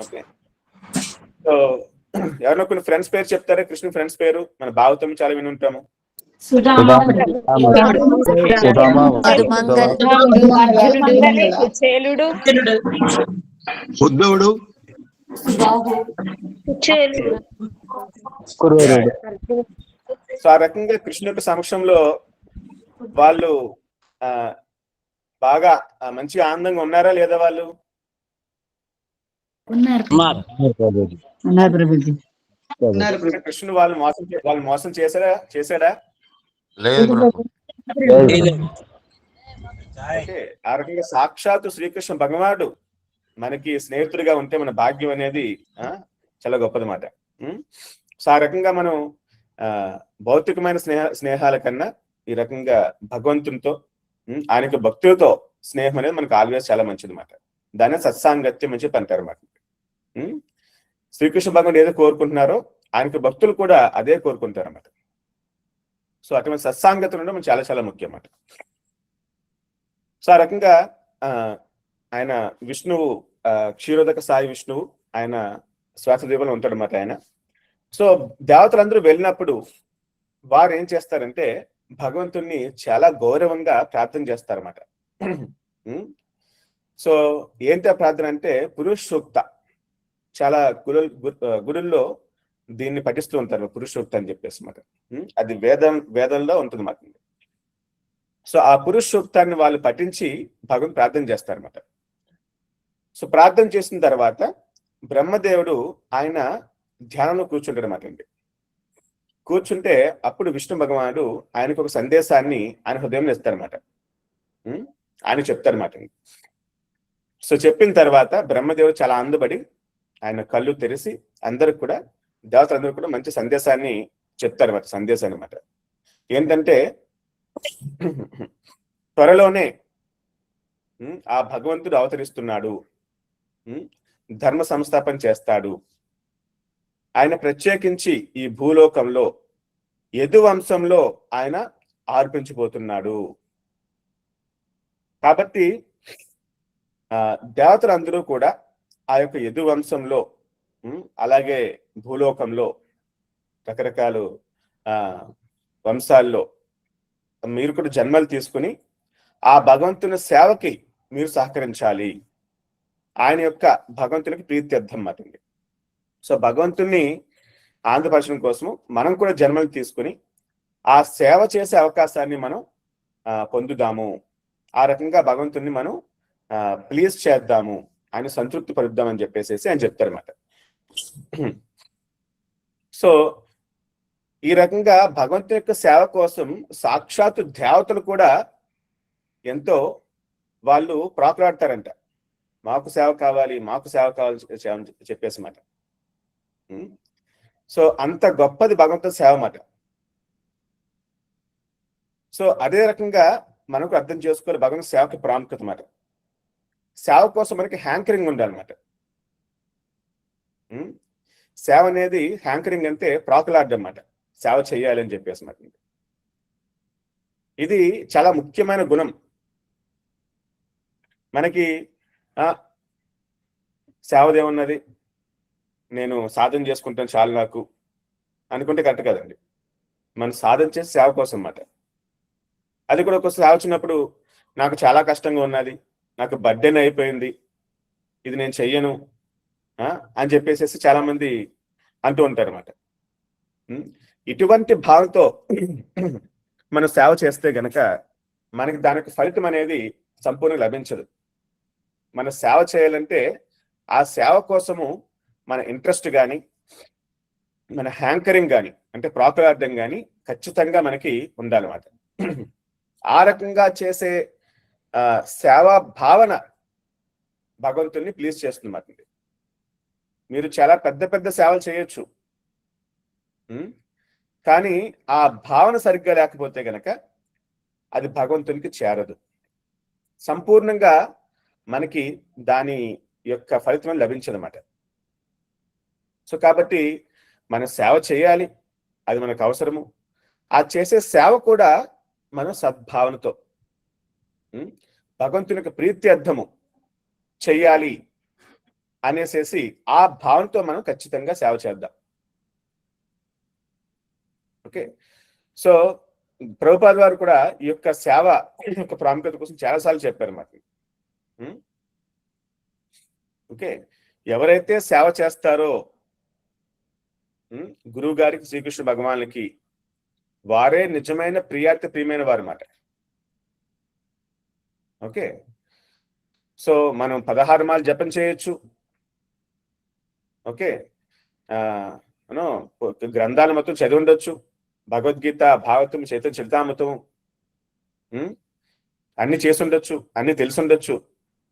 ఓకే, సో ఎవరినో కొన్ని ఫ్రెండ్స్ పేరు చెప్తారా? కృష్ణ ఫ్రెండ్స్ పేరు మన భాగవతం చాలా విని ఉంటాము. ఉద్ధవుడు, సో ఆ రకంగా కృష్ణుడి సమక్షంలో వాళ్ళు బాగా మంచిగా ఆనందంగా ఉన్నారా లేదా? వాళ్ళు కృష్ణుడు వాళ్ళు మోసం చేశాడా? ఆ రకంగా సాక్షాత్తు శ్రీకృష్ణ భగవానుడు మనకి స్నేహితుడిగా ఉంటే మన భాగ్యం అనేది చాలా గొప్పదన్నమాట. సో ఆ రకంగా మనం భౌతికమైన స్నేహాల కన్నా ఈ రకంగా భగవంతునితో ఆయనకు భక్తులతో స్నేహం అనేది మనకు ఆల్వేస్ చాలా మంచిది అన్నమాట. దాన్ని సత్సాంగత్యం అని చెప్పి అంటారు అన్నమాట. శ్రీకృష్ణ భగవానుడు ఏదో కోరుకుంటున్నారో ఆయనకి భక్తులు కూడా అదే కోరుకుంటారు అన్నమాట. సో అటువంటి సత్సాంగత్యం ఉండడం చాలా చాలా ముఖ్యం అన్నమాట. సో ఆ రకంగా ఆయన విష్ణువు క్షీరోదక సాయి విష్ణువు ఆయన శ్వాసదీపంలో ఉంటాడు అన్నమాట ఆయన. సో దేవతలందరూ వెళ్ళినప్పుడు వారు ఏం చేస్తారంటే భగవంతుణ్ణి చాలా గౌరవంగా ప్రార్థన చేస్తారన్నమాట. సో ఏంటి ఆ ప్రార్థన అంటే పురుషోక్త. చాలా గురుల్లో దీన్ని పఠిస్తూ ఉంటారు, పురుషోక్త అని చెప్పేసి అన్నమాట. అది వేదంలో ఉంటుంది మాట. సో ఆ పురుషోక్తాన్ని వాళ్ళు పఠించి భగవంతుని ప్రార్థన చేస్తారన్నమాట. సో ప్రార్థన చేసిన తర్వాత బ్రహ్మదేవుడు ఆయన ధ్యానంలో కూర్చుంటాడు అన్నమాట అండి. కూర్చుంటే అప్పుడు విష్ణు భగవానుడు ఆయనకు ఒక సందేశాన్ని ఆయన హృదయంలో ఇస్తారన్నమాట. ఆయన చెప్తారన్నమాట. సో చెప్పిన తర్వాత బ్రహ్మదేవుడు చాలా ఆనందపడి ఆయన కళ్ళు తెరిచి అందరికి కూడా దేవతలందరూ కూడా మంచి సందేశాన్ని చెప్తారన్నమాట. సందేశాన్ని అన్నమాట ఏంటంటే త్వరలోనే ఆ భగవంతుడు అవతరిస్తున్నాడు, ధర్మ సంస్థాపన చేస్తాడు. ఆయన ప్రత్యేకించి ఈ భూలోకంలో యదువంశంలో ఆయన ఆర్పించబోతున్నాడు. కాబట్టి దేవతలందరూ కూడా ఆ యొక్క యదువంశంలో అలాగే భూలోకంలో రకరకాల వంశాల్లో మీరు కూడా జన్మలు తీసుకుని ఆ భగవంతుని సేవకి మీరు సహకరించాలి. ఆయన యొక్క భగవంతునికి ప్రీత్యర్థం మాటండి. సో భగవంతుణ్ణి ఆంధ్రపరచడం కోసము మనం కూడా జన్మలు తీసుకుని ఆ సేవ చేసే అవకాశాన్ని మనం పొందుదాము. ఆ రకంగా భగవంతుణ్ణి మనం ప్లీజ్ చేద్దాము, ఆయన సంతృప్తి పరుద్దామని చెప్పేసి ఆయన చెప్తారన్నమాట. సో ఈ రకంగా భగవంతుని యొక్క సేవ కోసం సాక్షాత్తు దేవతలు కూడా ఎంతో వాళ్ళు ప్రాకులాడతారంట. మాకు సేవ కావాలి, మాకు సేవ కావాలి చెప్పేసి మాట. సో అంత గొప్పది భగవంతుని సేవ మాట. సో అదే రకంగా మనకు అర్థం చేసుకోవాలి భగవంతుని సేవకి ప్రాముఖ్యత మాట. సేవ కోసం మనకి హ్యాంకరింగ్ ఉండాలన్నమాట. సేవ అనేది హ్యాంకరింగ్ అంటే ప్రాకులాడడం అన్నమాట. సేవ చేయాలి అని చెప్పేసి మాట. ఇది చాలా ముఖ్యమైన గుణం. మనకి సేవదేమున్నది, నేను సాధన చేసుకుంటాను చాలు నాకు అనుకుంటే కరెక్ట్ కదండి. మనం సాధన చేసి సేవ కోసం అన్నమాట. అది కూడా ఒక సేవ వచ్చినప్పుడు నాకు చాలా కష్టంగా ఉన్నది, నాకు బర్త్డేన్ అయిపోయింది, ఇది నేను చెయ్యను అని చెప్పేసి చాలా మంది అంటూ ఉంటారు అన్నమాట. ఇటువంటి భావంతో మనం సేవ చేస్తే గనక మనకి దానికి ఫలితం అనేది సంపూర్ణంగా లభించదు. మన సేవ చేయాలంటే ఆ సేవ కోసము మన ఇంట్రెస్ట్ కానీ మన హ్యాంకరింగ్ కానీ అంటే ప్రాకులార్థం కానీ ఖచ్చితంగా మనకి ఉండాలన్నమాట. ఆ రకంగా చేసే సేవా భావన భగవంతుల్ని ప్లీజ్ చేస్తుందన్నమాట. మీరు చాలా పెద్ద పెద్ద సేవలు చేయొచ్చు, కానీ ఆ భావన సరిగ్గా లేకపోతే గనక అది భగవంతునికి చేరదు, సంపూర్ణంగా మనకి దాని యొక్క ఫలితం లభించదన్నమాట. సో కాబట్టి మనం సేవ చేయాలి, అది మనకు అవసరము. ఆ చేసే సేవ కూడా మనం సద్భావనతో భగవంతునికి ప్రీత్యర్థము చెయ్యాలి అనేసేసి ఆ భావనతో మనం ఖచ్చితంగా సేవ చేద్దాం. ఓకే. సో ప్రభుపాద వారు కూడా ఈ యొక్క సేవ యొక్క ప్రాముఖ్యత కోసం చాలాసార్లు చెప్పారు అన్నమాట. ఓకే. ఎవరైతే సేవ చేస్తారో గురువు గారికి, శ్రీకృష్ణ భగవానులకి, వారే నిజమైన ప్రియమైన వారు అన్నమాట. ఓకే. సో మనం 16 మాలు జపం చేయొచ్చు. ఓకే. మనం గ్రంథాలు మొత్తం చదివి ఉండొచ్చు, భగవద్గీత, భాగవతం, చైతన్య చరితామృతం అన్ని చేసి ఉండొచ్చు, అన్ని తెలిసి ఉండొచ్చు.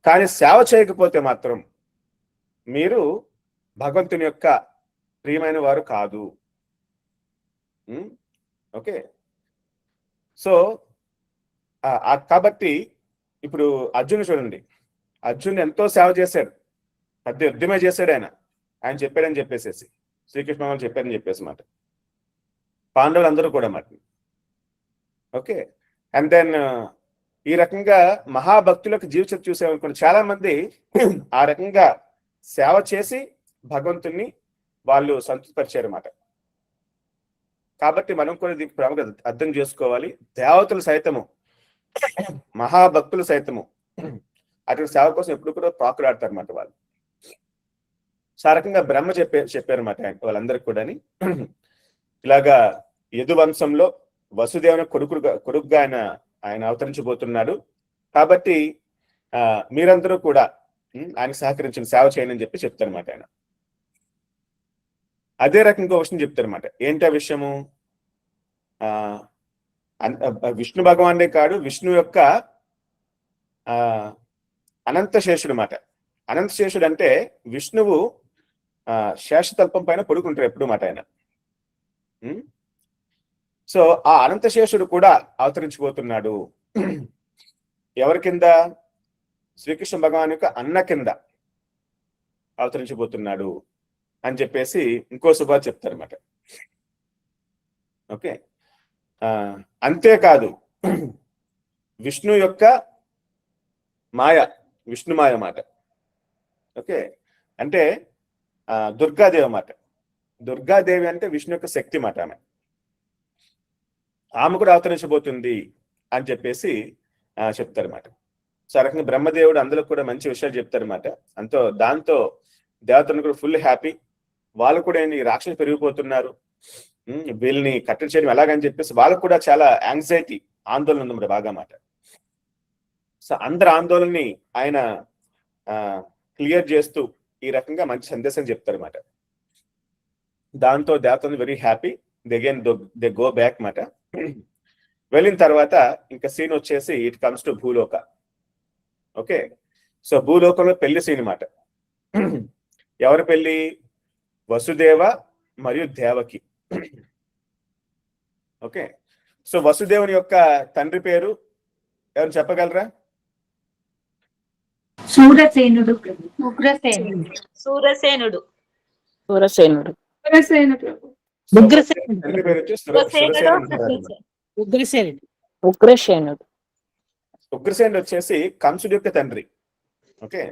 కానీ సేవ చేయకపోతే మాత్రం మీరు భగవంతుని యొక్క ప్రియమైన వారు కాదు. ఓకే. సో కాబట్టి ఇప్పుడు అర్జునుడు చూడండి, అర్జునుడు ఎంతో సేవ చేశాడు, పెద్ద యుద్ధమే చేశాడు ఆయన చెప్పాడని చెప్పేసేసి, శ్రీకృష్ణ వాళ్ళు చెప్పారని చెప్పేసి మాట. పాండవులు అందరూ కూడా మాట. ఓకే, అండ్ దెన్ ఈ రకంగా మహాభక్తులకు జీవితం చూసామనుకోండి, చాలా మంది ఆ రకంగా సేవ చేసి భగవంతుణ్ణి వాళ్ళు సంతృప్తిపరిచారు అన్నమాట. కాబట్టి మనం కూడా దీనికి ప్రాముఖ్యత అర్థం చేసుకోవాలి. దేవతలు సైతము, మహాభక్తులు సైతము అటువంటి సేవ కోసం ఎప్పుడు కూడా ప్రాకులాడతారు అన్నమాట వాళ్ళు. ఆ రకంగా బ్రహ్మ చెప్పారన్నమాట వాళ్ళందరికీ కూడా. ఇలాగా యదువంశంలో వసుదేవుని కొడుకుగా ఆయన అవతరించబోతున్నాడు. కాబట్టి మీరందరూ కూడా ఆయన సహకరించిన సేవ చేయండి అని చెప్పి చెప్తారన్నమాట ఆయన. అదే రకంగా ఇంకో విషయం చెప్తారన్నమాట. ఏంటి ఆ విషయము? విష్ణు భగవానుడే కాడు, విష్ణు యొక్క అనంతశేషుడు మాట. అనంతశేషుడు అంటే విష్ణువు శేషతల్పం పైన పడుకుంటారు ఎప్పుడు మాట ఆయన. సో ఆ అనంతశేషుడు కూడా అవతరించబోతున్నాడు. ఎవరి కింద? శ్రీకృష్ణ భగవాన్ యొక్క అన్న కింద అవతరించబోతున్నాడు అని చెప్పేసి ఇంకో శుభాలు చెప్తారన్నమాట. ఓకే, అంతేకాదు విష్ణు యొక్క మాయ, విష్ణు మాయ మాట. ఓకే, అంటే దుర్గాదేవి అన్నమాట. దుర్గాదేవి అంటే విష్ణు యొక్క శక్తి మాట. ఆమె కూడా అవతరించబోతుంది అని చెప్పేసి చెప్తారన్నమాట. సో ఆ రకంగా బ్రహ్మదేవుడు అందులో కూడా మంచి విషయాలు చెప్తారన్నమాట. దాంతో దేవతలను కూడా ఫుల్ హ్యాపీ. వాళ్ళు కూడా ఈ రాక్షసులు పెరిగిపోతున్నారు, వీళ్ళని కట్టడి చేయడం ఎలాగని చెప్పేసి వాళ్ళకు కూడా చాలా యాంగ్జైటీ, ఆందోళన ఉందన్నమాట బాగా మాట. సో అందరి ఆందోళనని ఆయన క్లియర్ చేస్తూ ఈ రకంగా మంచి సందేశం చెప్తారన్నమాట. దాంతో దేవతలు very happy. They go back మాట. వెళ్ళిన తర్వాత ఇంకా సీన్ వచ్చేసి ఇట్ కమ్స్ టు భూలోక. ఓకే, సో భూలోకంలో పెళ్లి సీన్ మాట. ఎవరి పెళ్లి? వసుదేవ మరియు దేవకి. ఓకే, సో వసుదేవుని యొక్క తండ్రి పేరు ఎవరు చెప్పగలరా? సూరసేనుడు. సూరసేనుడు. సూరసేనుడు. తండ్రి పేరు వచ్చి ఉగ్రసేనుడు. ఉగ్రసేనుడు వచ్చేసి కంసుడి యొక్క తండ్రి. ఓకే,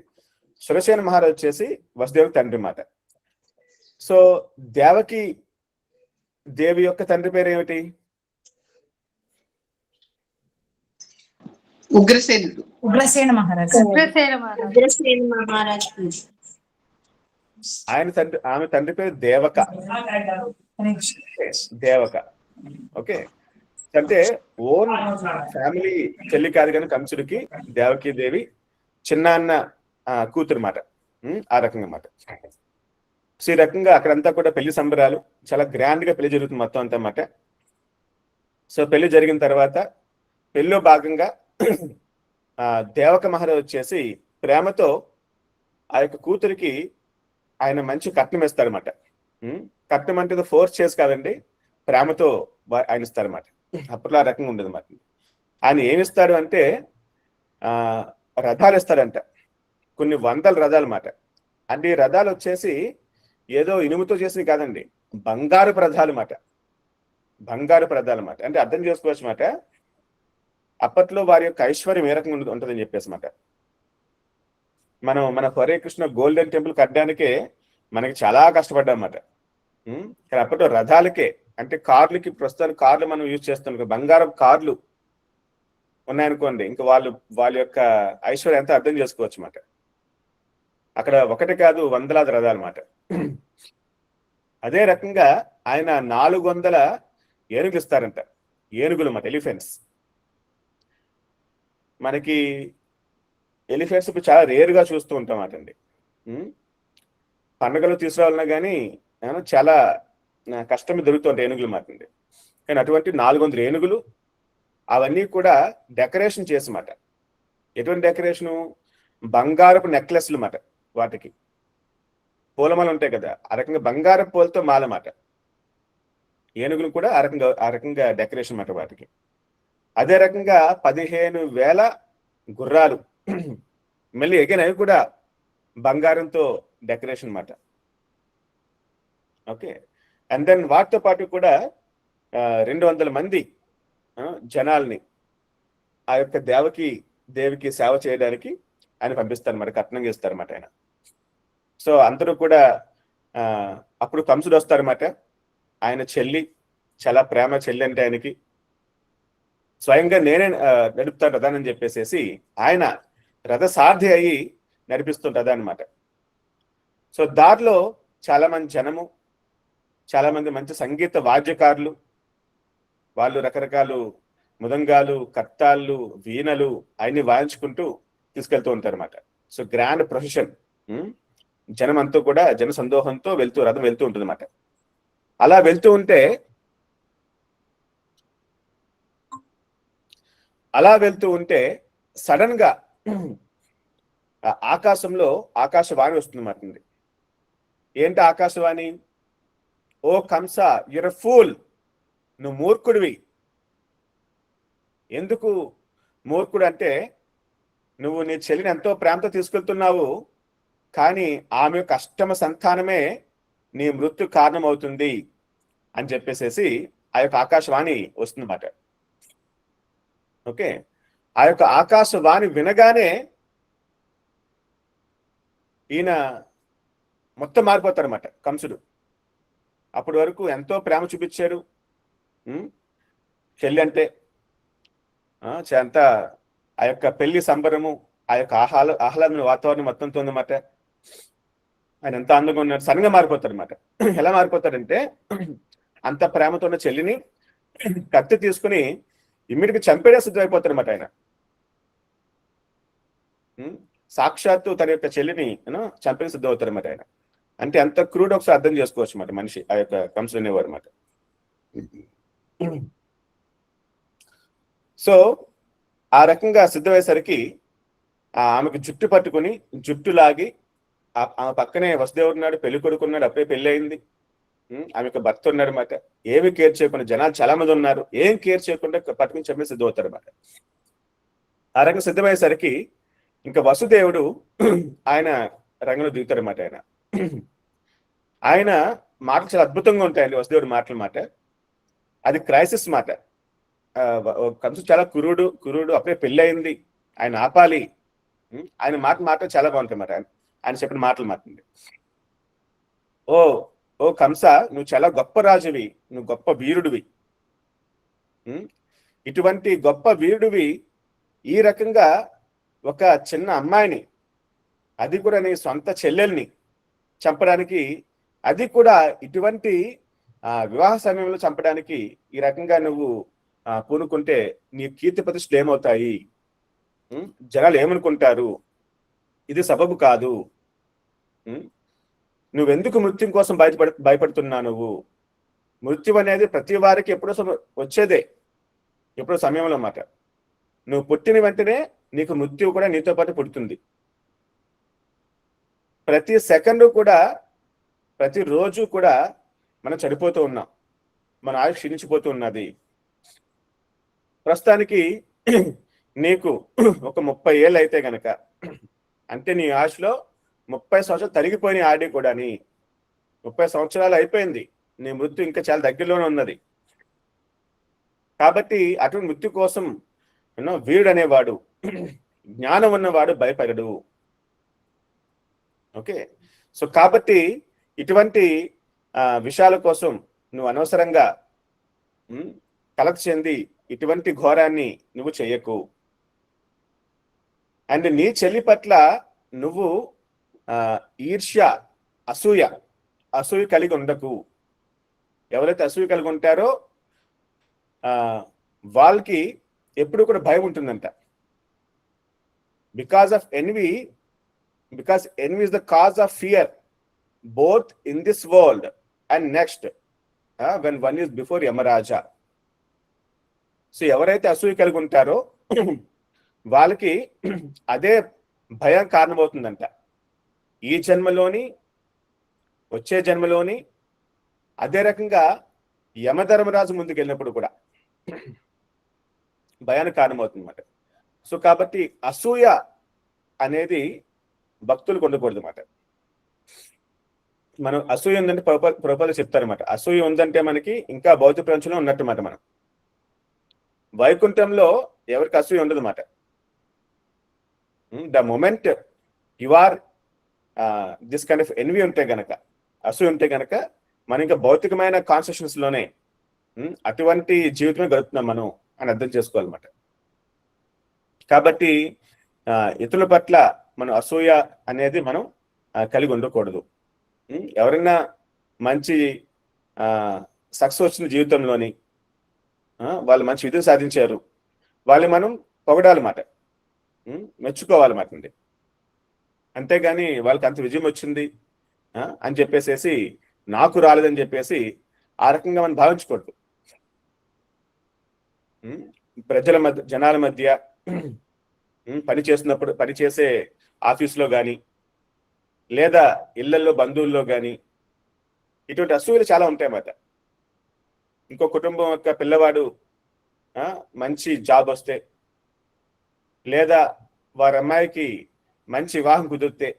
సురసేన మహారాజు వచ్చేసి వసుదేవుడి తండ్రి మాట. సో దేవకి దేవి యొక్క తండ్రి పేరు ఏమిటి? ఉగ్రసేన మహారాజ్. ఆమె తండ్రి పేరు దేవక. దేవక. ఓకే, అంటే ఓన్ ఫ్యామిలీ చెల్లి కాదు కానీ కంసుడికి దేవకి దేవి చిన్నాన్న కూతురు మాట. ఆ రకంగా మాట. సో ఈ రకంగా అక్కడంతా కూడా పెళ్లి సంబరాలు, చాలా గ్రాండ్ గా పెళ్లి జరుగుతుంది మొత్తం అంతా మాట. సో పెళ్లి జరిగిన తర్వాత పెళ్లిలో భాగంగా దేవక మహారాజు వచ్చేసి ప్రేమతో ఆ యొక్క కూతురికి ఆయన మంచి కట్నం ఇస్తారన్నమాట. కట్నం అంటే ఫోర్స్ చేసి కాదండి, ప్రేమతో ఆయన ఇస్తారన్నమాట. అప్పట్లో ఆ రకంగా ఉండదు అన్నమాట. ఆయన ఏమిస్తాడు అంటే రథాలు ఇస్తాడంట, కొన్ని వందల రథాలు అన్నమాట. అంటే ఈ రథాలు వచ్చేసి ఏదో ఇనుముతో చేసినవి కాదండి, బంగారపు రథాలు అన్నమాట. బంగారపు రథాలు అన్నమాట. అంటే అర్థం చేసుకోవచ్చు అన్నమాట, అప్పట్లో వారి యొక్క ఐశ్వర్యం ఏ రకంగా ఉంటుందని చెప్పేసి అన్నమాట. మన హరే కృష్ణ గోల్డెన్ టెంపుల్ కట్టడానికే మనకి చాలా కష్టపడ్డామన్నమాట. కానీ అప్పట్లో రథాలకే, అంటే కార్లకి, ప్రస్తుతానికి కార్లు మనం యూజ్ చేస్తున్నాం, బంగారం కార్లు ఉన్నాయనుకోండి, ఇంకా వాళ్ళ యొక్క ఐశ్వర్యం ఎంత అర్థం చేసుకోవచ్చు అన్నమాట. అక్కడ ఒకటి కాదు, వందలాది రథాలు అన్నమాట. అదే రకంగా ఆయన 400 ఏనుగులు ఇస్తారంట. ఏనుగులు అన్నమాట, ఎలిఫెంట్స్. మనకి ఎలిఫెంట్స్ ఇప్పుడు చాలా రేరుగా చూస్తూ ఉంటాం అటండి. పండుగలు తీసుకురావాలన్నా కానీ చాలా కష్టం దొరుకుతుంటాయి ఏనుగులు మాటండి. కానీ అటువంటి 400 ఏనుగులు, అవన్నీ కూడా డెకరేషన్ చేసి మాట. ఎటువంటి డెకరేషను? బంగారపు నెక్లెస్లు మాట. వాటికి పూలమాల ఉంటాయి కదా, ఆ రకంగా బంగారపు పూలతో మాలమాట. ఏనుగులు కూడా ఆ రకంగా డెకరేషన్ మాట వాటికి. అదే రకంగా 15,000 గుర్రాలు మళ్ళీ అగైన్ అవి కూడా బంగారంతో డెకరేషన్ అన్నమాట. ఓకే, అండ్ దెన్ వాటితో పాటు కూడా 200 మంది జనాల్ని ఆ యొక్క దేవికి సేవ చేయడానికి ఆయన పంపిస్తారన్నమాట, కట్నంగా ఇస్తారన్నమాట ఆయన. సో అందరూ కూడా అప్పుడు కంసుడు వస్తారన్నమాట. ఆయన చెల్లి, చాలా ప్రేమ చెల్లి అంటే ఆయనకి. స్వయంగా నేనే నడుపుతాను రథాన్ని చెప్పేసేసి ఆయన రథసారథి అయ్యి నడిపిస్తుంటది అనమాట. సో దారిలో చాలా మంది జనము, చాలా మంది మంచి సంగీత వాద్యకారులు, వాళ్ళు రకరకాల మృదంగాలు, కత్తాళ్ళు, వీణలు అన్ని వాయించుకుంటూ తీసుకెళ్తూ ఉంటారు అనమాట. సో గ్రాండ్ ప్రొసెషన్, జనం అంతా కూడా జన సందోహంతో రథం వెళ్తూ ఉంటుంది అనమాట. అలా వెళ్తూ ఉంటే సడన్ గా ఆకాశంలో ఆకాశవాణి వస్తుందన్నమాట. ఏంటి ఆకాశవాణి? ఓ కంస, యూర్ ఎ ఫూల్, నువ్వు మూర్ఖుడివి. ఎందుకు మూర్ఖుడు అంటే, నువ్వు నీ చెల్లిని ఎంతో ప్రేమతో తీసుకెళ్తున్నావు, కానీ ఆమె యొక్క అష్టమ సంతానమే నీ మృత్యు కారణం అవుతుంది అని చెప్పేసేసి ఆ యొక్క ఆకాశవాణి వస్తుందన్నమాట. ఓకే, ఆ యొక్క ఆకాశవాణి వినగానే ఈయన మొత్తం మారిపోతారన్నమాట కంసుడు. అప్పటి వరకు ఎంతో ప్రేమ చూపించారు చెల్లి అంటే, అంతా ఆ యొక్క పెళ్లి సంబరము, ఆ యొక్క ఆహ్లాదమైన వాతావరణం మొత్తంతో ఉందన్నమాట. ఆయన ఎంత అందంగా ఉన్నాడు, సడన్గా మారిపోతారు అనమాట. ఎలా మారిపోతాడంటే, అంత ప్రేమతో ఉన్న చెల్లిని కత్తి తీసుకుని ఇమ్మీడియట్గా చంపేడే సిద్ధమైపోతారు అనమాట ఆయన. సాక్షాత్తు తన యొక్క చెల్లిని చంపేది సిద్ధమవుతారు అనమాట ఆయన. అంటే ఎంత క్రూడ్ ఒకసారి అర్థం చేసుకోవచ్చు అన్నమాట మనిషి, ఆ యొక్క కంసుడు అనేవారు అనమాట. సో ఆ రకంగా సిద్ధమయ్యేసరికి ఆమెకు జుట్టు పట్టుకుని జుట్టు లాగి, ఆమె పక్కనే వసుదేవుడు ఉన్నాడు, పెళ్లి కొడుకున్నాడు, అప్పుడే పెళ్లి అయింది, ఆమె యొక్క భర్త ఉన్నాడు అనమాట. ఏమి కేర్ చేయకుండా, జనాలు చాలా మంది ఉన్నారు, ఏం కేర్ చేయకుండా పట్టుకుని చెప్పి సిద్ధమవుతారు అనమాట. ఆ రకంగా సిద్ధమయ్యేసరికి ఇంకా వసుదేవుడు ఆయన రంగంలో దిగుతారు అనమాట. ఆయన మాటలు చాలా అద్భుతంగా ఉంటాయండి, వసుదేవుడు మాటల మాట. అది క్రైసిస్ మాట. కంసుడు చాలా కురుడు, అప్పుడే పెళ్లి అయింది, ఆయన ఆపాలి. ఆయన మాటలు చాలా బాగుంటాయి మాట. ఆయన చెప్పిన మాటలు మాట్లాడి, ఓ కంస, నువ్వు చాలా గొప్ప రాజువి, నువ్వు గొప్ప వీరుడివి. ఇటువంటి గొప్ప వీరుడివి ఈ రకంగా ఒక చిన్న అమ్మాయిని, అది కూడా నీ సొంత చెల్లెల్ని చంపడానికి, అది కూడా ఇటువంటి వివాహ సమయంలో చంపడానికి ఈ రకంగా నువ్వు పూనుకుంటే నీ కీర్తి ప్రతిష్టలు ఏమవుతాయి, జనాలు ఏమనుకుంటారు, ఇది సబబు కాదు. నువ్వెందుకు మృత్యు కోసం భయపడుతున్నా? నువ్వు మృత్యు అనేది ప్రతి వారికి ఎప్పుడో వచ్చేదే, ఎప్పుడో సమయంలో అన్నమాట. నువ్వు పుట్టిన వెంటనే నీకు మృత్యువు కూడా నీతో పాటు పుడుతుంది. ప్రతి సెకండ్ కూడా, ప్రతి రోజు కూడా మనం చనిపోతూ ఉన్నాం, మన ఆయుష్ క్షీణించిపోతూ ఉన్నది. ప్రస్తుతానికి నీకు ఒక 30 ఏళ్ళు అయితే గనక, అంటే నీ ఆయుష్లో 30 సంవత్సరాలు తరిగిపోయినాయి ఆడి కూడా. 30 సంవత్సరాలు అయిపోయింది, నీ మృత్యు ఇంకా చాలా దగ్గరలోనే ఉన్నది. కాబట్టి అటువంటి మృత్యు కోసం వీరుడు అనేవాడు, జ్ఞానం ఉన్నవాడు భయపడడు. ఓకే, సో కాబట్టి ఇటువంటి విషయాల కోసం నువ్వు అనవసరంగా కలత చెంది ఇటువంటి ఘోరాన్ని నువ్వు చెయ్యకు. అండ్ నీ చెల్లి పట్ల నువ్వు ఈర్ష్య, అసూయ కలిగి ఉండకు. ఎవరైతే అసూయ కలిగి ఉంటారో వాళ్ళకి ఎప్పుడు కూడా భయం ఉంటుందంట. Because envy is the cause of fear both in this world and next, when one is before Yamaraja. So ఎవరైతే అసూయ కలిగి ఉంటారో వాళ్ళకి అదే భయం కారణమవుతుందంట. ఈ జన్మలోని, వచ్చే జన్మలోని, అదే రకంగా యమధర్మరాజు ముందుకు వెళ్ళినప్పుడు కూడా భయానికి కారణమవుతుంది అన్నమాట. సో కాబట్టి అసూయ అనేది భక్తులకు ఉండకూడదు అన్నమాట. మనం అసూయ ఉందంటే ప్రభుపాద చెప్తారన్నమాట. అసూయ ఉందంటే మనకి ఇంకా భౌతిక ప్రపంచంలో ఉన్నట్టు మాట. మనం వైకుంఠంలో ఎవరికి అసూయ ఉండదు అన్నమాట. The moment you are this kind of envy ఉంటే గనక, అసూయ ఉంటే గనక మనం ఇంకా భౌతికమైన కాన్షియస్నెస్ లోనే అటువంటి జీవితమే గడుపుతున్నాం మనం అని అర్థం చేసుకోవాలన్నమాట. కాబట్టి ఇతరుల పట్ల మనం అసూయ అనేది మనం కలిగి ఉండకూడదు. ఎవరైనా మంచి సక్సెస్ వచ్చిన జీవితంలోని వాళ్ళు మంచి విజయం సాధించారు, వాళ్ళు మనం పొగడాలన్నమాట, మెచ్చుకోవాలన్నమాట అండి. అంతేగాని వాళ్ళకి అంత విజయం వచ్చింది అని చెప్పేసి నాకు రాలేదని చెప్పేసి ఆ రకంగా మనం భావించకూడదు. ప్రజల మధ్య, జనాల మధ్య పనిచేసే ఆఫీసులో కానీ లేదా ఇళ్లలో బంధువుల్లో కానీ ఇటువంటి అసూయలు చాలా ఉంటాయన్నమాట. ఇంకో కుటుంబం యొక్క పిల్లవాడు మంచి జాబ్ వస్తే లేదా వారి అమ్మాయికి మంచి వివాహం కుదిరితే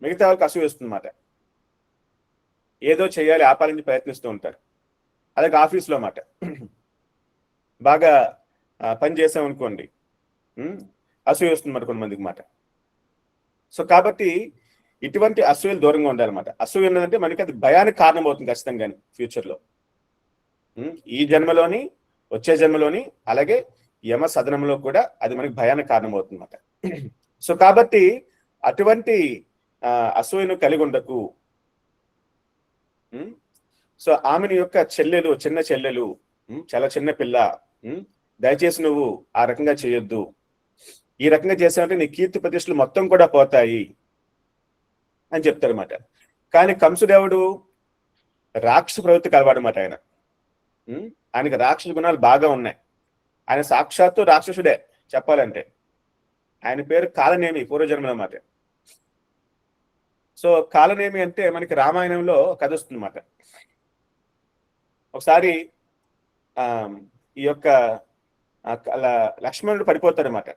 మిగతా వాళ్ళకి అసూయ వస్తుందన్నమాట. ఏదో చేయాలి, ఆపాలని ప్రయత్నిస్తూ ఉంటారు. అలాగే ఆఫీస్లో మాట బాగా పని చేసామనుకోండి, అసూయ వస్తుందన్నమాట కొంతమందికి మాట. సో కాబట్టి ఇటువంటి అసూయలు దూరంగా ఉండాలన్నమాట. అసూయ ఉన్నదంటే మనకి అది భయానికి కారణం అవుతుంది ఖచ్చితంగా ఫ్యూచర్లో, ఈ జన్మలోని, వచ్చే జన్మలోని, అలాగే యమ సదనంలో కూడా అది మనకి భయానికి కారణం అవుతుంది అన్నమాట. సో కాబట్టి అటువంటి అసూయను కలిగి ఉండకు. సో ఆమెను యొక్క చెల్లెలు, చిన్న చెల్లెలు, చాలా చిన్న పిల్ల, దయచేసి నువ్వు ఆ రకంగా చేయొద్దు. ఈ రకంగా చేసావంటే నీ కీర్తి ప్రతిష్టలు మొత్తం కూడా పోతాయి అని చెప్తారన్నమాట. కానీ కంసుడెవడు? రాక్షస ప్రవృత్తి కలవాడనమాట. ఆయనకి రాక్షస గుణాలు బాగా ఉన్నాయి. ఆయన సాక్షాత్తు రాక్షసుడే చెప్పాలంటే. ఆయన పేరు కాలనేమి, పూర్వజన్మలో అన్నమాట. సో కాలనేమి అంటే మనకి రామాయణంలో కథ వస్తుంది అన్నమాట. ఒకసారి ఈ యొక్క లక్ష్మణుడు పడిపోతాడనమాట.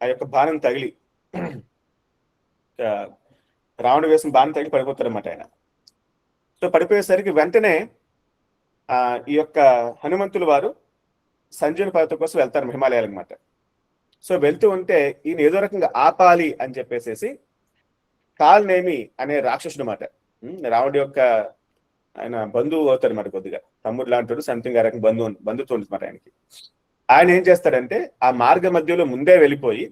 ఆ యొక్క బాణం తగిలి, రావణ వేసిన బాణం తగిలి పడిపోతాడనమాట ఆయన. సో పడిపోయేసరికి వెంటనే ఈ యొక్క హనుమంతుల వారు సంజీవని పర్వతం కోసం వెళ్తారు హిమాలయాలు అనమాట. సో వెళ్తూ ఉంటే ఈయన ఏదో రకంగా ఆపాలి అని చెప్పేసి కాలనేమి అనే రాక్షసుడు అన్నమాట, రావణుడి యొక్క ఆయన బంధువు అవుతాడు అన్నమాట, కొద్దిగా తమ్ముడు లాంటి సంథింగ్ ఆ రకంగా బంధుత్వం ఉంటుంది ఆయనకి. ఆయన ఏం చేస్తాడంటే ఆ మార్గ మధ్యలో ముందే వెళ్ళిపోయి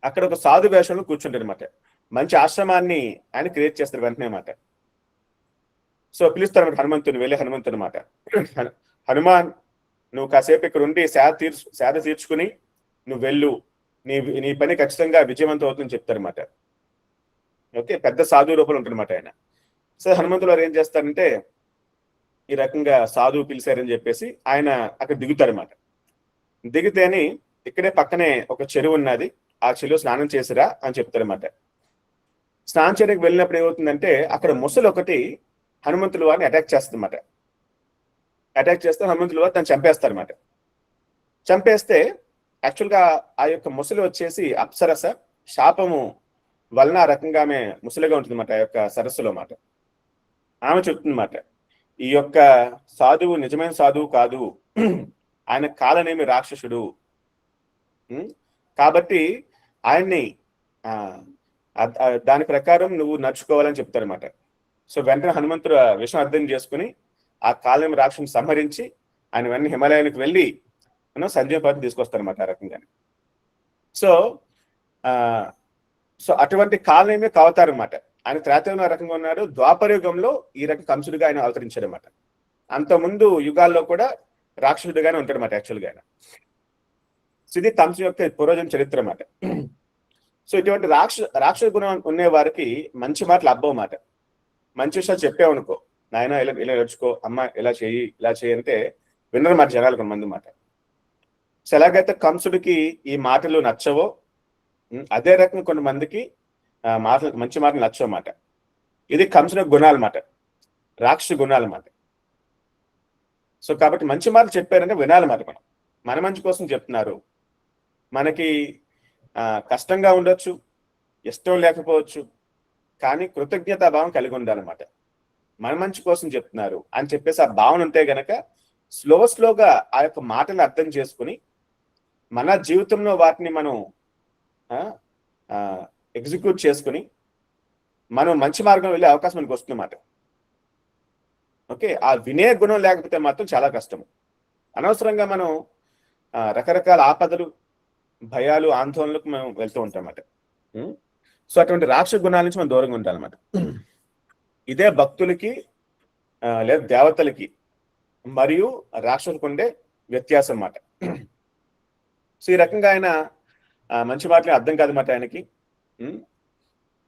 అక్కడ ఒక సాధు వేషంలో కూర్చుంటాడు అనమాట. మంచి ఆశ్రమాన్ని ఆయన క్రియేట్ చేస్తారు వెంటనే అన్నమాట. సో పిలుస్తారు అన్నమాట హనుమంతుని, వెళ్ళి హనుమంతుని అన్నమాట, హనుమాన్ నువ్వు కాసేపు ఇక్కడ ఉండి సేద తీర్చుకుని నువ్వు వెళ్ళు, నీ పని ఖచ్చితంగా విజయవంతం అవుతుందని చెప్తారన్నమాట. ఓకే, పెద్ద సాధువు రూపంలో ఉంటారన్నమాట ఆయన. సో హనుమంతుడు వారు ఏం చేస్తారంటే ఈ రకంగా సాధువు పిలిచారని చెప్పేసి ఆయన అక్కడ దిగుతారన్నమాట. దిగితేని ఇక్కడే పక్కనే ఒక చెరువు ఉన్నది, ఆ చెరువు స్నానం చేసిరా అని చెప్తారన్నమాట. స్నానం చేయడానికి వెళ్ళినప్పుడు ఏమవుతుందంటే అక్కడ ముసలి ఒకటి హనుమంతుల వారిని అటాక్ చేస్తుందన్నమాట. అటాక్ చేస్తే హనుమంతుల వారు దాన్ని చంపేస్తారన్నమాట. చంపేస్తే యాక్చువల్గా ఆ యొక్క ముసలి వచ్చేసి అప్సరస శాపము వలన ఆ రకంగా ఆమె ముసలిగా ఉంటుందన్నమాట ఆ యొక్క సరస్సులో మాట. ఆమె చెప్తుందన్నమాట, ఈ యొక్క సాధువు నిజమైన సాధువు కాదు, ఆయన కాలనేమి రాక్షసుడు, కాబట్టి ఆయన్ని దాని ప్రకారం నువ్వు నడుచుకోవాలని చెప్తారన్నమాట. సో వెంటనే హనుమంతుడు విషయం అర్థం చేసుకుని ఆ కాలనేమి రాక్షసుని సంహరించి ఆయన వెంటనే హిమాలయానికి వెళ్ళి సంజీవ పర్వతం తీసుకొస్తారన్నమాట ఆ రకంగానే. సో సో అటువంటి కాలనేమి అవతారం అన్నమాట. ఆయన త్రేతాయుగంలో రకంగా ఉన్నాడు, ద్వాపర యుగంలో ఈ రకం కంసుడిగా ఆయన అవతరించాడు అనమాట. అంతకుముందు యుగాల్లో కూడా రాక్షసుడిగానే ఉంటాడు అన్నమాట యాక్చువల్గా ఆయన. సో ఇది కంసు యొక్క పూర్వజన్మ చరిత్ర అన్నమాట. సో ఇటువంటి రాక్షస గుణం ఉండే వారికి మంచి మాటలు అబ్బవు మాట. మంచి విషయాలు చెప్పావనుకో, నాయన ఇలా నడుచుకో, అమ్మ ఇలా చేయి అంటే విన్నరు మాట జనాలు కొంతమంది మాట. సో ఎలాగైతే కంసుడికి ఈ మాటలు నచ్చవో అదే రకంగా కొంతమందికి మంచి మాటలు నచ్చవన్నమాట. ఇది కంసుని గుణాలు మాట, రాక్షస గుణాలు మాట. సో కాబట్టి మంచి మాటలు చెప్పారంటే వినాలన్నమాట. మన మంచి కోసం చెప్తున్నారు, మనకి కష్టంగా ఉండొచ్చు, ఇష్టం లేకపోవచ్చు, కానీ కృతజ్ఞతాభావం కలిగి ఉండాలన్నమాట. మన మంచి కోసం చెప్తున్నారు అని చెప్పేసి ఆ భావన ఉంటే గనక స్లోగా ఆ యొక్క మాటలు అర్థం చేసుకుని మన జీవితంలో వాటిని మనం ఎగ్జిక్యూట్ చేసుకుని మనం మంచి మార్గం వెళ్ళే అవకాశం మనకు వస్తుందన్నమాట. ఓకే, ఆ వినే గుణం లేకపోతే మాత్రం చాలా కష్టం. అనవసరంగా మనం రకరకాల ఆపదలు, భయాలు, ఆందోళనలకు మనం వెళ్తూ ఉంటాం అన్నమాట. సో అటువంటి రాక్షస గుణాల నుంచి మనం దూరంగా ఉంటామన్నమాట. ఇదే భక్తులకి లేదా దేవతలకి మరియు రాక్షసులకు ఉండే వ్యత్యాసం అన్నమాట. సో ఈ రకంగా ఆయన మంచి మాటలు అర్థం కాదన్నమాట. ఆయనకి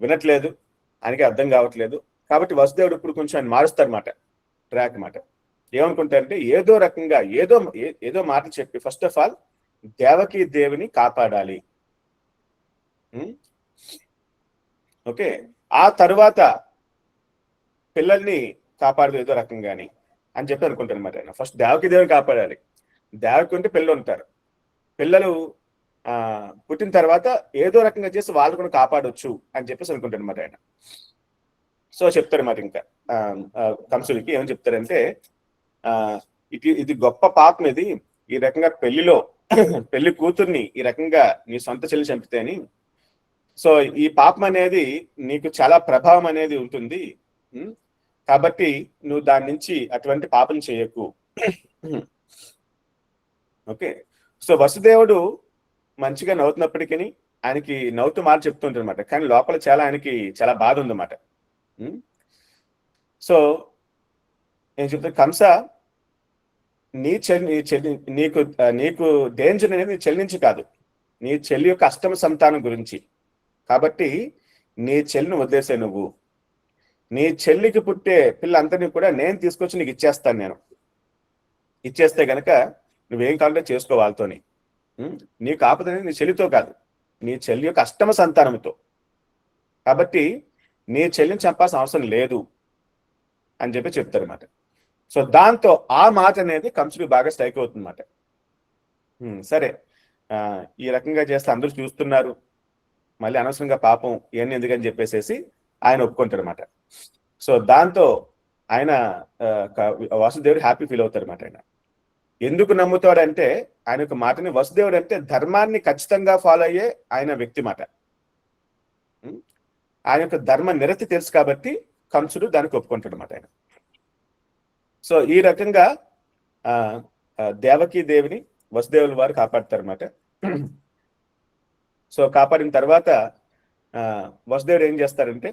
వినట్లేదు, ఆయనకి అర్థం కావట్లేదు. కాబట్టి వసుదేవుడు ఇప్పుడు కొంచెం ఆయన మారుస్తారన్నమాట ట్రాక్ మాట. ఏమనుకుంటారంటే ఏదో రకంగా ఏదో మాటలు చెప్పి ఫస్ట్ ఆఫ్ ఆల్ దేవకి దేవిని కాపాడాలి. ఓకే, ఆ తరువాత పిల్లల్ని కాపాడదు ఏదో రకంగాని అని చెప్పి అనుకుంటారు అనమాట. ఆయన ఫస్ట్ దేవకి దేవిని కాపాడాలి. దేవకి ఉంటే పిల్లలు ఉంటారు, పిల్లలు పుట్టిన తర్వాత ఏదో రకంగా చేసి వాళ్ళు కూడా కాపాడవచ్చు అని చెప్పేసి అనుకుంటారు అనమాట ఆయన. సో చెప్తారు మాట ఇంకా కంసుడికి ఏమని చెప్తారంటే ఇది గొప్ప పాపం, ఇది ఈ రకంగా పెళ్లి కూతుర్ని ఈ రకంగా నీ సొంత చెల్లి చంపితే అని. సో ఈ పాపం అనేది నీకు చాలా ప్రభావం అనేది ఉంటుంది, కాబట్టి నువ్వు దాని నుంచి అటువంటి పాపం చేయకు. ఓకే, సో వసుదేవుడు మంచిగా నవ్వుతున్నప్పటికీ ఆయనకి నవ్వుతూ మాట చెప్తుంటారు అనమాట, కానీ లోపల ఆయనకి చాలా బాధ ఉందన్నమాట. సో నేను చెప్తాను, కంస నీకు డేంజర్ అనేది నీ చెల్లి నుంచి కాదు, నీ చెల్లి యొక్క అష్టమ సంతానం గురించి. కాబట్టి నీ చెల్లిని వదిలేసే, నువ్వు నీ చెల్లికి పుట్టే పిల్లందరినీ కూడా నేను తీసుకొచ్చి నీకు ఇచ్చేస్తాను. నేను ఇచ్చేస్తే గనక నువ్వేం కావాలంటే చేసుకో వాళ్ళతోని. నీకు ఆపదనేది నీ చెల్లితో కాదు, నీ చెల్లి యొక్క అష్టమ సంతానంతో. కాబట్టి నీ చెల్లిని చంపాల్సిన అవసరం లేదు అని చెప్పి చెప్తారన్నమాట. సో దాంతో ఆ మాట అనేది కంసుడికి బాగా స్ట్రైక్ అవుతుందన్నమాట. సరే, ఈ రకంగా చేస్తే అందరూ చూస్తున్నారు, మళ్ళీ అనవసరంగా పాపం ఇవన్నీ ఎందుకని చెప్పేసి ఆయన ఒప్పుకుంటారు అనమాట. సో దాంతో ఆయన వాసుదేవుడు హ్యాపీ ఫీల్ అవుతారు అనమాట. ఆయన ఎందుకు నమ్ముతాడంటే ఆయన యొక్క మాటని, వసుదేవుడు అంటే ధర్మాన్ని ఖచ్చితంగా ఫాలో అయ్యే ఆయన వ్యక్తి మాట. ఆయన యొక్క ధర్మ నిరతి తెలుసు కాబట్టి కంసుడు దానికి ఒప్పుకుంటాడు అనమాట ఆయన. సో ఈ రకంగా దేవకి దేవిని వసుదేవుల వారు కాపాడతారన్నమాట. సో కాపాడిన తర్వాత వసుదేవుడు ఏం చేస్తారంటే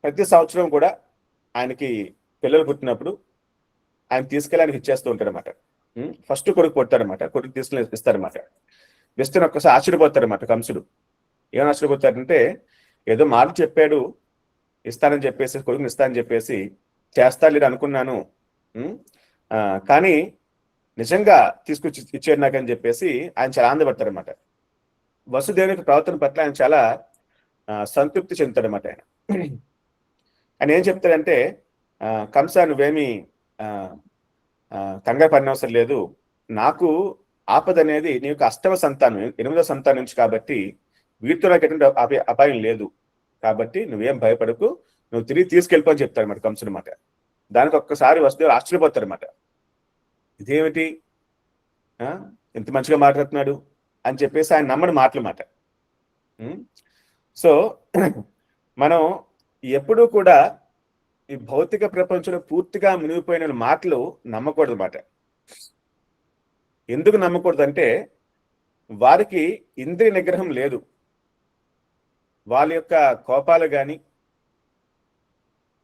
ప్రతి సంవత్సరం కూడా ఆయనకి పిల్లలు పుట్టినప్పుడు ఆయన తీసుకెళ్ళి ఆయనకి ఇచ్చేస్తూ ఉంటారన్నమాట. ఫస్ట్ కొడుకు పుడతారన్నమాట, కొడుకు తీసుకెళ్ళి ఇస్తారన్నమాట. ఇస్తే ఒక్కసారి ఆశ్చర్యపోతారన్నమాట కంసుడు. ఏమని ఆశ్చర్యపోతారంటే ఏదో మాట చెప్పాడు ఇస్తానని చెప్పేసి, కొడుకుని ఇస్తానని చెప్పేసి చేస్తాడు లేదు అనుకున్నాను, కానీ నిజంగా తీసుకొచ్చి ఇచ్చాడు నాకని చెప్పేసి ఆయన చాలా ఆనందపడతారన్నమాట. వసుదేవుని యొక్క ప్రవర్తన పట్ల ఆయన చాలా సంతృప్తి చెందుతాడన్నమాట. ఆయన ఏం చెప్తాడంటే, కంస నువ్వేమి కంగారు పడినవసరం లేదు, నాకు ఆపద అనేది నీ యొక్క అష్టమ సంతానం 8వ సంతానం నుంచి, కాబట్టి వీటితో నాకు ఎటువంటి అపాయం లేదు, కాబట్టి నువ్వేం భయపడకు, నువ్వు తిరిగి తీసుకెళ్ళిపోని చెప్తాడు అన్నమాట కంసుడు మాట. దానికి ఒక్కసారి వసుదేవుడు ఆశ్చర్యపోతారు అన్నమాట. ఇదేమిటి ఎంత మంచిగా మాట్లాడుతున్నాడు అని చెప్పేసి ఆయన నమ్మని మాటలు మాట. సో మనం ఎప్పుడూ కూడా ఈ భౌతిక ప్రపంచంలో పూర్తిగా మునిగిపోయిన మాటలు నమ్మకూడదు మాట. ఎందుకు నమ్మకూడదు అంటే వారికి ఇంద్రియ నిగ్రహం లేదు, వాళ్ళ యొక్క కోపాలు కానీ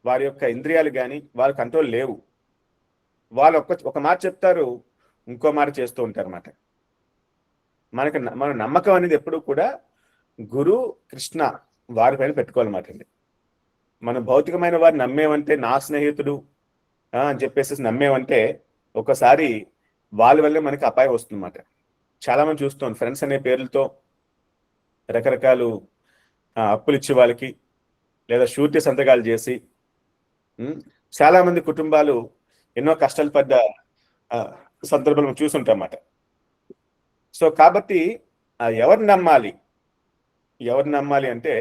వారి యొక్క ఇంద్రియాలు కానీ వాళ్ళ కంట్రోల్ లేవు. వాళ్ళు ఒక మాట చెప్తారు, ఇంకో మాట చేస్తూ ఉంటారు అన్నమాట. మన నమ్మకం అనేది ఎప్పుడు కూడా గురు కృష్ణ వారిపైన పెట్టుకోవాలన్నమాట అండి. మన భౌతికమైన వారిని నమ్మేమంటే, నా స్నేహితుడు అని చెప్పేసి నమ్మేమంటే ఒకసారి వాళ్ళ వల్లే మనకి అపాయం వస్తుందన్నమాట. చాలా మంది చూస్తాం, ఫ్రెండ్స్ అనే పేర్లతో రకరకాలు అప్పులు ఇచ్చే వాళ్ళకి లేదా షూరిటీ సంతకాలు చేసి చాలా మంది కుటుంబాలు ఎన్నో కష్టాలు పడ్డ సందర్భాలు చూస్తుంటాం అన్నమాట. సో కాబట్టి ఎవరిని నమ్మాలి? ఎవరిని నమ్మాలి అంటే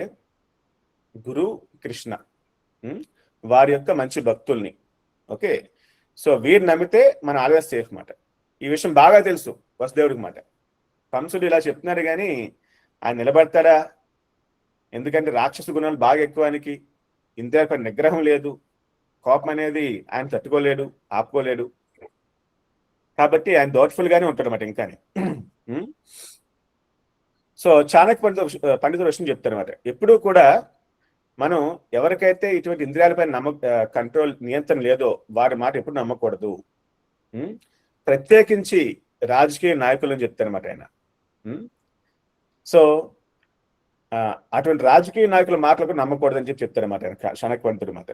గురు, కృష్ణ, వారి యొక్క మంచి భక్తుల్ని. ఓకే, సో వీరు నమ్మితే మన ఆల్వేస్ సేఫ్ మాట. ఈ విషయం బాగా తెలుసు వసుదేవుడికి మాట. కంసుడు ఇలా చెప్తున్నారు కానీ ఆయన నిలబడతాడా? ఎందుకంటే రాక్షస గుణాలు బాగా ఎక్కువ ఆయనకి. ఇంతవరకు నిగ్రహం లేదు, కోపం అనేది ఆయన తట్టుకోలేడు, ఆపుకోలేడు. కాబట్టి ఆయన డౌట్ఫుల్ గానే ఉంటాడు అన్నమాట ఇంకానే. సో చాణక్య పండితుడు విషయం చెప్తారన్నమాట, ఎప్పుడూ కూడా మనం ఎవరికైతే ఇటువంటి ఇంద్రియాలపై కంట్రోల్, నియంత్రణ లేదో వారి మాట ఎప్పుడు నమ్మకూడదు. ప్రత్యేకించి రాజకీయ నాయకులని చెప్తారన్నమాట ఆయన. సో అటువంటి రాజకీయ నాయకుల మాటలకు నమ్మకూడదని చెప్తారన్నమాట ఆయన చాణక్య పండితుడు మాట.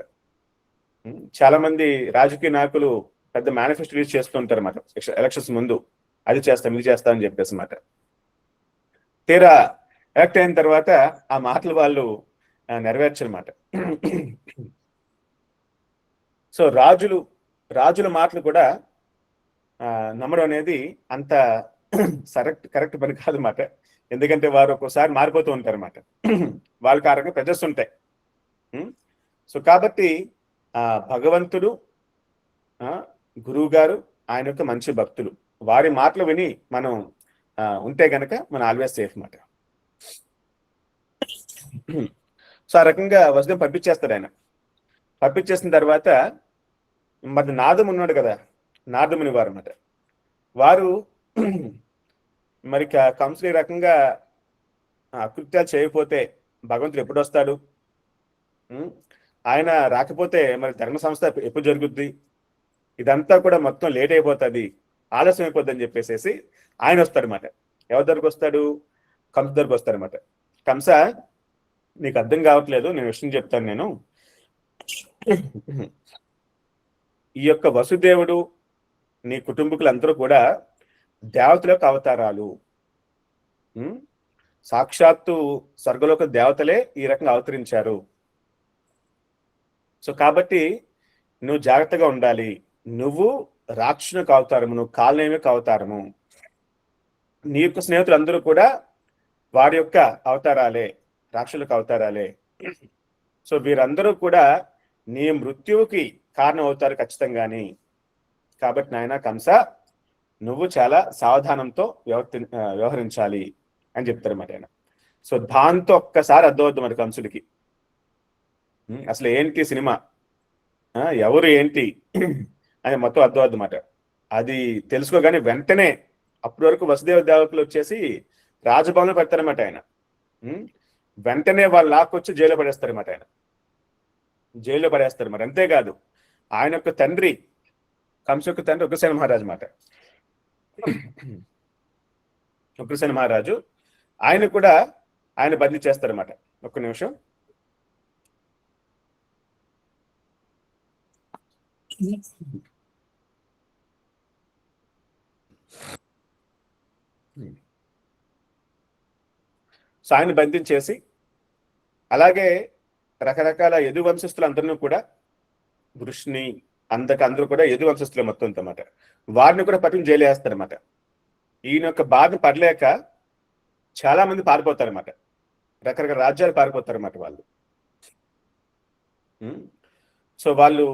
చాలా మంది రాజకీయ నాయకులు పెద్ద మేనిఫెస్టో రిలీజ్ చేస్తూ ఉంటారు అన్నమాట ఎలక్షన్స్ ముందు. అది చేస్తాం, ఇది చేస్తాం అని చెప్పేసి అన్నమాట. తీరా ఎలక్ట్ అయిన తర్వాత ఆ మాటలు వాళ్ళు నెరవేర్చనమాట. సో రాజుల మాటలు కూడా నమ్మడం అనేది అంత కరెక్ట్ పని కాదన్నమాట. ఎందుకంటే వారు ఒక్కోసారి మారిపోతూ ఉంటారు అన్నమాట. వాళ్ళ కారణంగా ప్రెజర్స్ ఉంటాయి. సో కాబట్టి భగవంతుడు, గురువు గారు, ఆయన యొక్క మంచి భక్తులు, వారి మాటలు విని మనం ఉంటే గనక మన ఆల్వేస్ సేఫ్ అన్నమాట. సో ఆ రకంగా వసుదేవం పంపించేస్తాడు ఆయన. పంపించేసిన తర్వాత మరి నారదం ఉన్నాడు కదా, నారదముని వారు అన్నమాట. వారు మరి కంసుడు ఈ రకంగా అకృత్యాలు చేయకపోతే భగవంతుడు ఎప్పుడు వస్తాడు, ఆయన రాకపోతే మరి ధర్మ సంస్థ ఎప్పుడు జరుగుద్ది, ఇదంతా కూడా మొత్తం లేట్ అయిపోతుంది, ఆలస్యం అయిపోద్ది అని చెప్పేసి ఆయన వస్తాడనమాట. ఎవరి దగ్గరకు వస్తాడు? కంస దగ్గరకు వస్తాడనమాట. కంస, నీకు అర్థం కావట్లేదు, నేను విషయం చెప్తాను. నేను ఈ యొక్క వసుదేవుడు, నీ కుటుంబకులందరూ కూడా దేవతల యొక్క అవతారాలు. సాక్షాత్తు స్వర్గలోక దేవతలే ఈ రకంగా అవతరించారు. సో కాబట్టి నువ్వు జాగ్రత్తగా ఉండాలి. నువ్వు రాక్షసునికి అవతారము, నువ్వు కాలనేమికి అవతారము. నీ యొక్క స్నేహితులందరూ కూడా వారి యొక్క అవతారాలే, రాక్షసులకు అవతారాలే. సో వీరందరూ కూడా నీ మృత్యువుకి కారణం అవుతారు ఖచ్చితంగాని. కాబట్టి నాయన కంస, నువ్వు చాలా సావధానంతో వ్యవహరించాలి అని చెప్తారన్నమాట ఆయన. సో దాంతో ఒక్కసారి అర్థమవుద్ది మరి కంసుడికి, అసలు ఏంటి సినిమా, ఎవరు ఏంటి అని మొత్తం అర్థమవుద్ది అన్నమాట. అది తెలుసుకోగానే వెంటనే అప్పటి వరకు వసుదేవ దేవతలు వచ్చేసి రాజభవన్లో పెడతారన్నమాట ఆయన. వెంటనే వాళ్ళు లాక్కొచ్చి జైల్లో పడేస్తారన్నమాట ఆయన. జైల్లో పడేస్తారు మరి. అంతేకాదు ఆయన యొక్క తండ్రి, కంస యొక్క తండ్రి ఉగ్రసేన మహారాజు అన్నమాట. ఉగ్రసేన మహారాజు ఆయన కూడా ఆయన బదిలీ చేస్తారన్నమాట. ఒక్క నిమిషం. సో ఆయన బంధించేసి, అలాగే రకరకాల యదు వంశస్థులందరినీ కూడా, వృష్ణి అందరూ కూడా యదు వంశస్థులు మొత్తం అన్నమాట, వారిని కూడా పట్టుకుని జైలు వేస్తారన్నమాట. ఈయన యొక్క బాధ పడలేక చాలా మంది పారిపోతారన్నమాట. రకరకాల రాజ్యాలు పారిపోతారన్నమాట వాళ్ళు. సో వాళ్ళు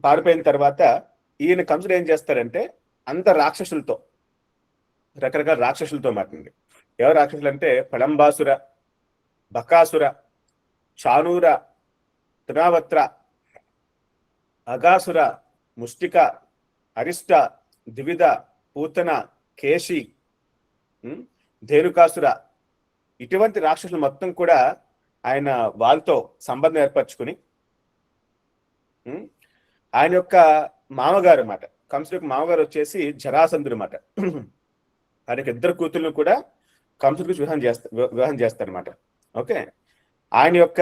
పారిపోయిన తర్వాత ఈయన కంసుడు ఏం చేస్తారంటే అంత రాక్షసులతో, రకరకాల రాక్షసులతో మాట్లాడింది. ఎవరు రాక్షసులు అంటే ఫళంబాసుర, బకాసుర, చానూర, తృణావత్ర, అగాసుర, ముష్టిక, అరిష్ట, ద్విధ, పూతన, కేశి, ధేనుకాసుర, ఇటువంటి రాక్షసులు మొత్తం కూడా ఆయన వాళ్ళతో సంబంధం ఏర్పరచుకుని, ఆయన యొక్క మామగారు అన్నమాట, కంసుడు యొక్క మామగారు వచ్చేసి జరాసంధుడు అన్నమాట. ఆయనకి ఇద్దరు కూతుర్లను కూడా కంసుడికి వివాహం చేస్తారనమాట. ఓకే, ఆయన యొక్క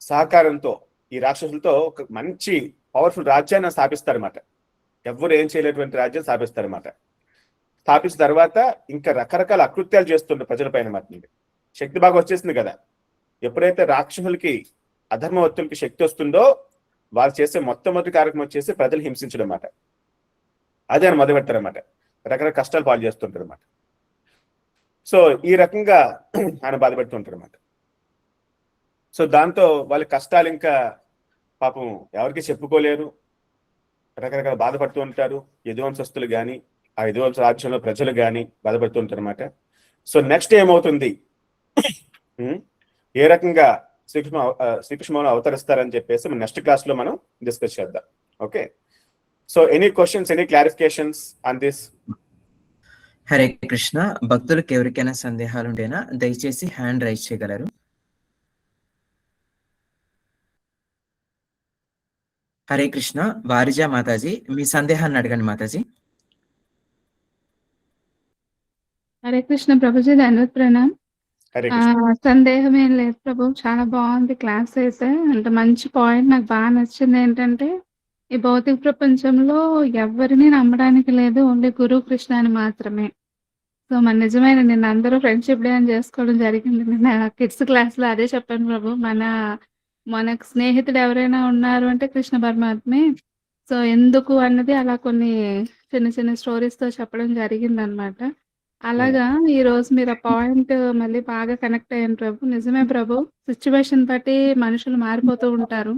సహకారంతో ఈ రాక్షసులతో ఒక మంచి పవర్ఫుల్ రాజ్యాన్ని స్థాపిస్తారన్నమాట. ఎవరు ఏం చేయలేటువంటి రాజ్యం స్థాపిస్తారన్నమాట. స్థాపించిన తర్వాత ఇంకా రకరకాల అకృత్యాలు చేస్తుంటారు ప్రజలపైన. మాట శక్తి బాగా వచ్చేసింది కదా. ఎప్పుడైతే రాక్షసులకి, అధర్మవత్తులకి శక్తి వస్తుందో వాళ్ళు చేసే మొట్టమొదటి కార్యక్రమం వచ్చేసి ప్రజలు హింసించడం అన్నమాట. అదే ఆయన మొదలు పెడతారన్నమాట. రకరకాల కష్టాలు పాలు చేస్తుంటారు అన్నమాట. సో ఈ రకంగా ఆయన బాధపెడుతుంటారు అనమాట. సో దాంతో వాళ్ళ కష్టాలు ఇంకా పాపం ఎవరికి చెప్పుకోలేరు, రకరకాల బాధపడుతూ ఉంటారు. యదువంశస్తులు కానీ ఆ యదువంశ రాజ్యంలో ప్రజలు కానీ బాధపడుతూ ఉంటారు అనమాట. సో నెక్స్ట్ ఏమవుతుంది, ఏ రకంగా శ్రీకృష్ణ అవతరిస్తారని చెప్పేసి మనం నెక్స్ట్ క్లాస్ లో మనం డిస్కస్ చేద్దాం. Okay, so any questions, any clarifications on this? Hare Krishna. భక్తులకు ఎవరికైనా సందేహాలు ఉంటేనా దయచేసి హ్యాండ్ రైజ్ చేయగలరు. హరే కృష్ణ. వారిజా మాతాజీ, మీ సందేహాన్ని అడగండి మాతాజీ. హరే కృష్ణ ప్రభుజీ, ధన్యవాద ప్రణామ్. హరే కృష్ణ. సందేహం ఏం లేదు ప్రభు, చాలా బాగుంది క్లాస్ అయితే. అంటే మంచి పాయింట్ నాకు బాగా నచ్చింది ఏంటంటే, ఈ భౌతిక ప్రపంచంలో ఎవరిని నమ్మడానికి లేదు, ఓన్లీ గురు కృష్ణ అని మాత్రమే. సో మన నిజమైన నిన్న అందరూ ఫ్రెండ్షిప్ డే అని చేసుకోవడం జరిగింది. నిన్న కిడ్స్ క్లాస్ లో అదే చెప్పాను ప్రభు, మనకు స్నేహితుడు ఎవరైనా ఉన్నారు అంటే కృష్ణ పరమాత్మే. సో ఎందుకు అన్నది అలా కొన్ని చిన్న చిన్న స్టోరీస్ తో చెప్పడం జరిగింది అనమాట. అలాగా ఈ రోజు మీరు ఆ పాయింట్ మళ్ళీ బాగా కనెక్ట్ అయ్యాను ప్రభు. నిజమే ప్రభు, సిచ్యువేషన్ బట్టి మనుషులు మారిపోతూ ఉంటారు,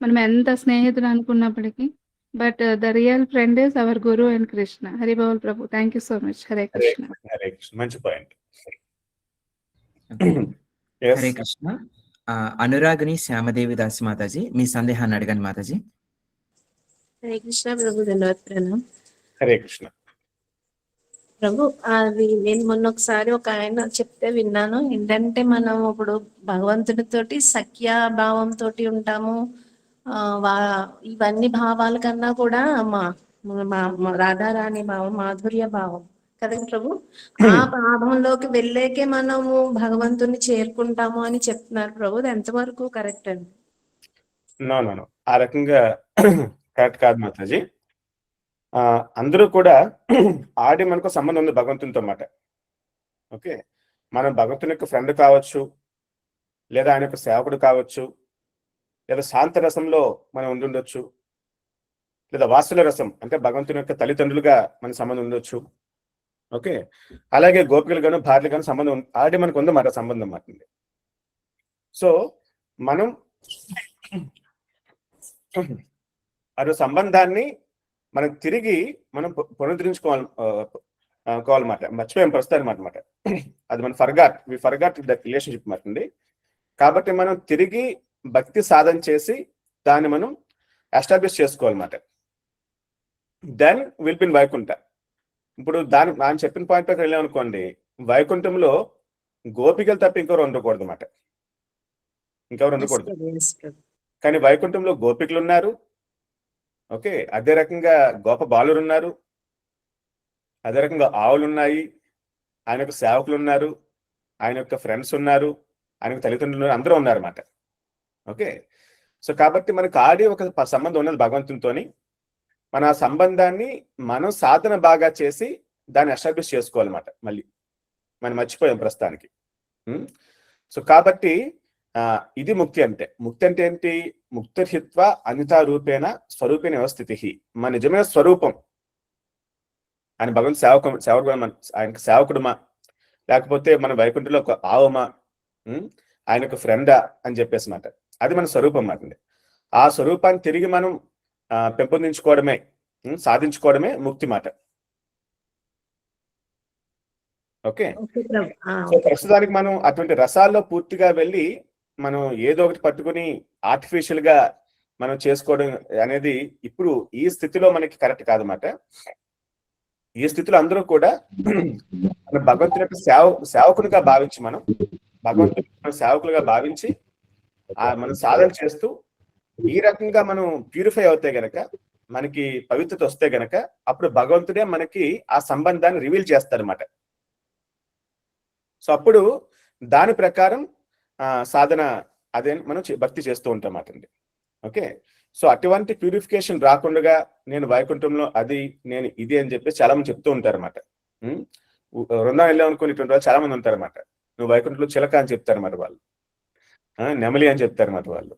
మనం ఎంత స్నేహితుడు అనుకున్నప్పటికీ. But the real friend is our guru and Krishna. Hari బోల్ Prabhu. Thank you so much. Hare Krishna. Hare Krishna, మంచి పాయింట్. హరే కృష్ణ. అనురాగిని శ్యామదేవి దాసి మాతాజీ, మీ సందేహాన్ని అడగండి మాతాజీ. హరే కృష్ణ ప్రభు, ధన్యవాద ప్రణామ్. హరే కృష్ణ. ప్రభు, అది నేను మొన్న ఒకసారి ఒక ఆయన చెప్తే విన్నాను. ఏంటంటే మనం ఇప్పుడు భగవంతుడితోటి సఖ్యాభావంతో ఉంటాము. ఇవన్నీ భావాల కన్నా కూడా మా రాధారాణి భావం, మాధుర్య భావం కదండి ప్రభు. ఆ భావంలోకి వెళ్ళేకే మనము భగవంతుని చేరుకుంటాము అని చెప్తున్నారు ప్రభు. అది ఎంతవరకు కరెక్ట్ అండి? నో, ఆ రకంగా కరెక్ట్ కాదు మాతాజీ. అందరూ కూడా ఆడి మనకు సంబంధం ఉంది భగవంతునితో అన్నమాట. ఓకే, మనం భగవంతుని యొక్క ఫ్రెండ్ కావచ్చు, లేదా ఆయన యొక్క సేవకుడు కావచ్చు, లేదా శాంత రసంలో మనం ఉండుండొచ్చు, లేదా వాత్సల్య రసం అంటే భగవంతుని యొక్క తల్లిదండ్రులుగా మన సంబంధం ఉండొచ్చు. ఓకే, అలాగే గోపికలు గాను భార్యలు గాను సంబంధం ఆల్రెడీ మనకు ఉందన్నమాట, సంబంధం మాట్లాడింది. సో మనం ఆ సంబంధాన్ని మనం తిరిగి పునరుద్ధరించుకోవాలన్నమాట. మర్చిపోయాం ప్రస్తుతానికి అనమాట. అది మనం ఫర్గాట్ దట్ రిలేషన్షిప్ మాట్లాడింది. కాబట్టి మనం తిరిగి భక్తి సాధన చేసి దాన్ని మనం ఎస్టాబ్లిష్ చేసుకోవాలన్నమాట. Then will be in Vaikuntha. ఇప్పుడు ఆయన చెప్పిన పాయింట్ ప్రకారం వెళ్ళామనుకోండి, వైకుంఠంలో గోపికలు తప్ప ఇంకెవరు ఉండకూడదు అన్నమాట, ఇంకెవరు ఉండకూడదు. కానీ వైకుంఠంలో గోపికలు ఉన్నారు. ఓకే, అదే రకంగా గోప బాలురు ఉన్నారు, అదే రకంగా ఆవులు ఉన్నాయి, ఆయన యొక్క సేవకులు ఉన్నారు, ఆయన యొక్క ఫ్రెండ్స్ ఉన్నారు, ఆయన యొక్క తల్లిదండ్రులు ఉన్నారు, అందరూ ఉన్నారన్నమాట. ఓకే, సో కాబట్టి మనకు ఆడి ఒక సంబంధం ఉన్నది భగవంతునితోని. మన ఆ సంబంధాన్ని మనం సాధన బాగా చేసి దాన్ని ఎస్టాబ్లిష్ చేసుకోవాలన్నమాట. మళ్ళీ మనం మర్చిపోయాం ప్రస్తుతానికి. సో కాబట్టి ఇది ముక్తి అంటే. ముక్తి అంటే ఏంటి? ముక్తిర్హిత్వ అనితా రూపేణ స్వరూపేణ వ్యవస్థితి. మన నిజమైన స్వరూపం ఆయన భగవంతు సేవకుడు, ఆయనకు సేవకుడుమా, లేకపోతే మన వైకుంఠంలో ఒక ఆవమా, ఆయన ఒక ఫ్రెండా అని చెప్పేసి మాట. అది మన స్వరూపం మాట. ఆ స్వరూపాన్ని తిరిగి మనం పెంపొందించుకోవడమే, సాధించుకోవడమే ముక్తి మాట. ఓకే, సో ప్రస్తుతానికి మనం అటువంటి రసాల్లో పూర్తిగా వెళ్ళి మనం ఏదో ఒకటి పట్టుకుని ఆర్టిఫిషియల్ గా మనం చేసుకోవడం అనేది ఇప్పుడు ఈ స్థితిలో మనకి కరెక్ట్ కాదన్నమాట. ఈ స్థితిలో అందరూ కూడా మన భగవంతుని యొక్క సేవకునిగా భావించి, మనం భగవంతుని సేవకులుగా భావించి మనం సాధన చేస్తూ ఈ రకంగా మనం ప్యూరిఫై అవుతే గనక, మనకి పవిత్రత వస్తే గనక, అప్పుడు భగవంతుడే మనకి ఆ సంబంధాన్ని రివీల్ చేస్తారన్నమాట. సో అప్పుడు దాని ప్రకారం సాధన అదే మనం భక్తి చేస్తూ ఉంటాం అన్నమాట. ఓకే, సో అటువంటి ప్యూరిఫికేషన్ రాకుండా నేను వైకుంఠంలో అది, నేను ఇది అని చెప్పి చాలా మంది చెప్తూ ఉంటారన్నమాట. వృందావనం వెళ్ళామనుకుని ఇటువంటి వాళ్ళు చాలా మంది ఉంటారన్నమాట. నువ్వు వైకుంఠంలో చిలక అని చెప్తారన్నమాట వాళ్ళు, నెమలి అని చెప్తారన్నమాట వాళ్ళు.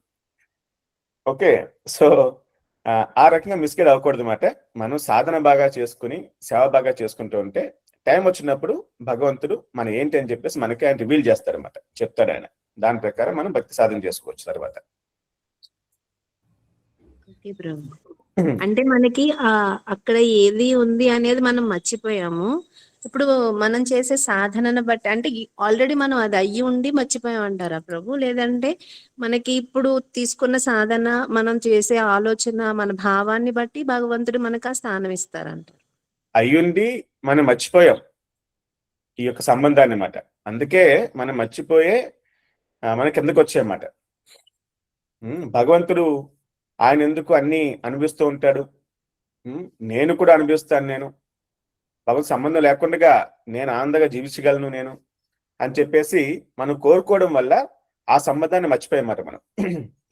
ఓకే, సో ఆ రకంగా మిస్గైడ్ అవ్వకూడదు అన్నమాట. మనం సాధన బాగా చేసుకుని సేవ బాగా చేసుకుంటూ ఉంటే టైం వచ్చినప్పుడు భగవంతుడు మన ఏంటి అని చెప్పేసి మనకి ఆయన రివీల్ చేస్తారన్నమాట, చెప్తాడు ఆయన. దాని ప్రకారం మనం భక్తి సాధన చేసుకోవచ్చు తర్వాత. ఓకే ప్రభు. అంటే మనకి అక్కడ ఏది ఉంది అనేది మనం మర్చిపోయాము. ఇప్పుడు మనం చేసే సాధనను బట్టి అంటే ఆల్రెడీ మనం అది అయ్యి ఉండి మర్చిపోయాం అంటారా ప్రభు? లేదంటే మనకి ఇప్పుడు తీసుకున్న సాధన, మనం చేసే ఆలోచన, మన భావాన్ని బట్టి భగవంతుడు మనకు ఆ స్థానం ఇస్తారంటారు? అయ్యుండి మనం మర్చిపోయాం ఈ యొక్క సంబంధాన్ని అన్నమాట. అందుకే మనం మర్చిపోయే మన కిందకు వచ్చాయన్నమాట. భగవంతుడు ఆయన ఎందుకు అన్ని అనిపిస్తూ ఉంటాడు, నేను కూడా అనిపిస్తాను, నేను భగవంతు సంబంధం లేకుండా నేను ఆనందంగా జీవించగలను నేను అని చెప్పేసి మనం కోరుకోవడం వల్ల ఆ సంబంధాన్ని మర్చిపోయామాట. మనం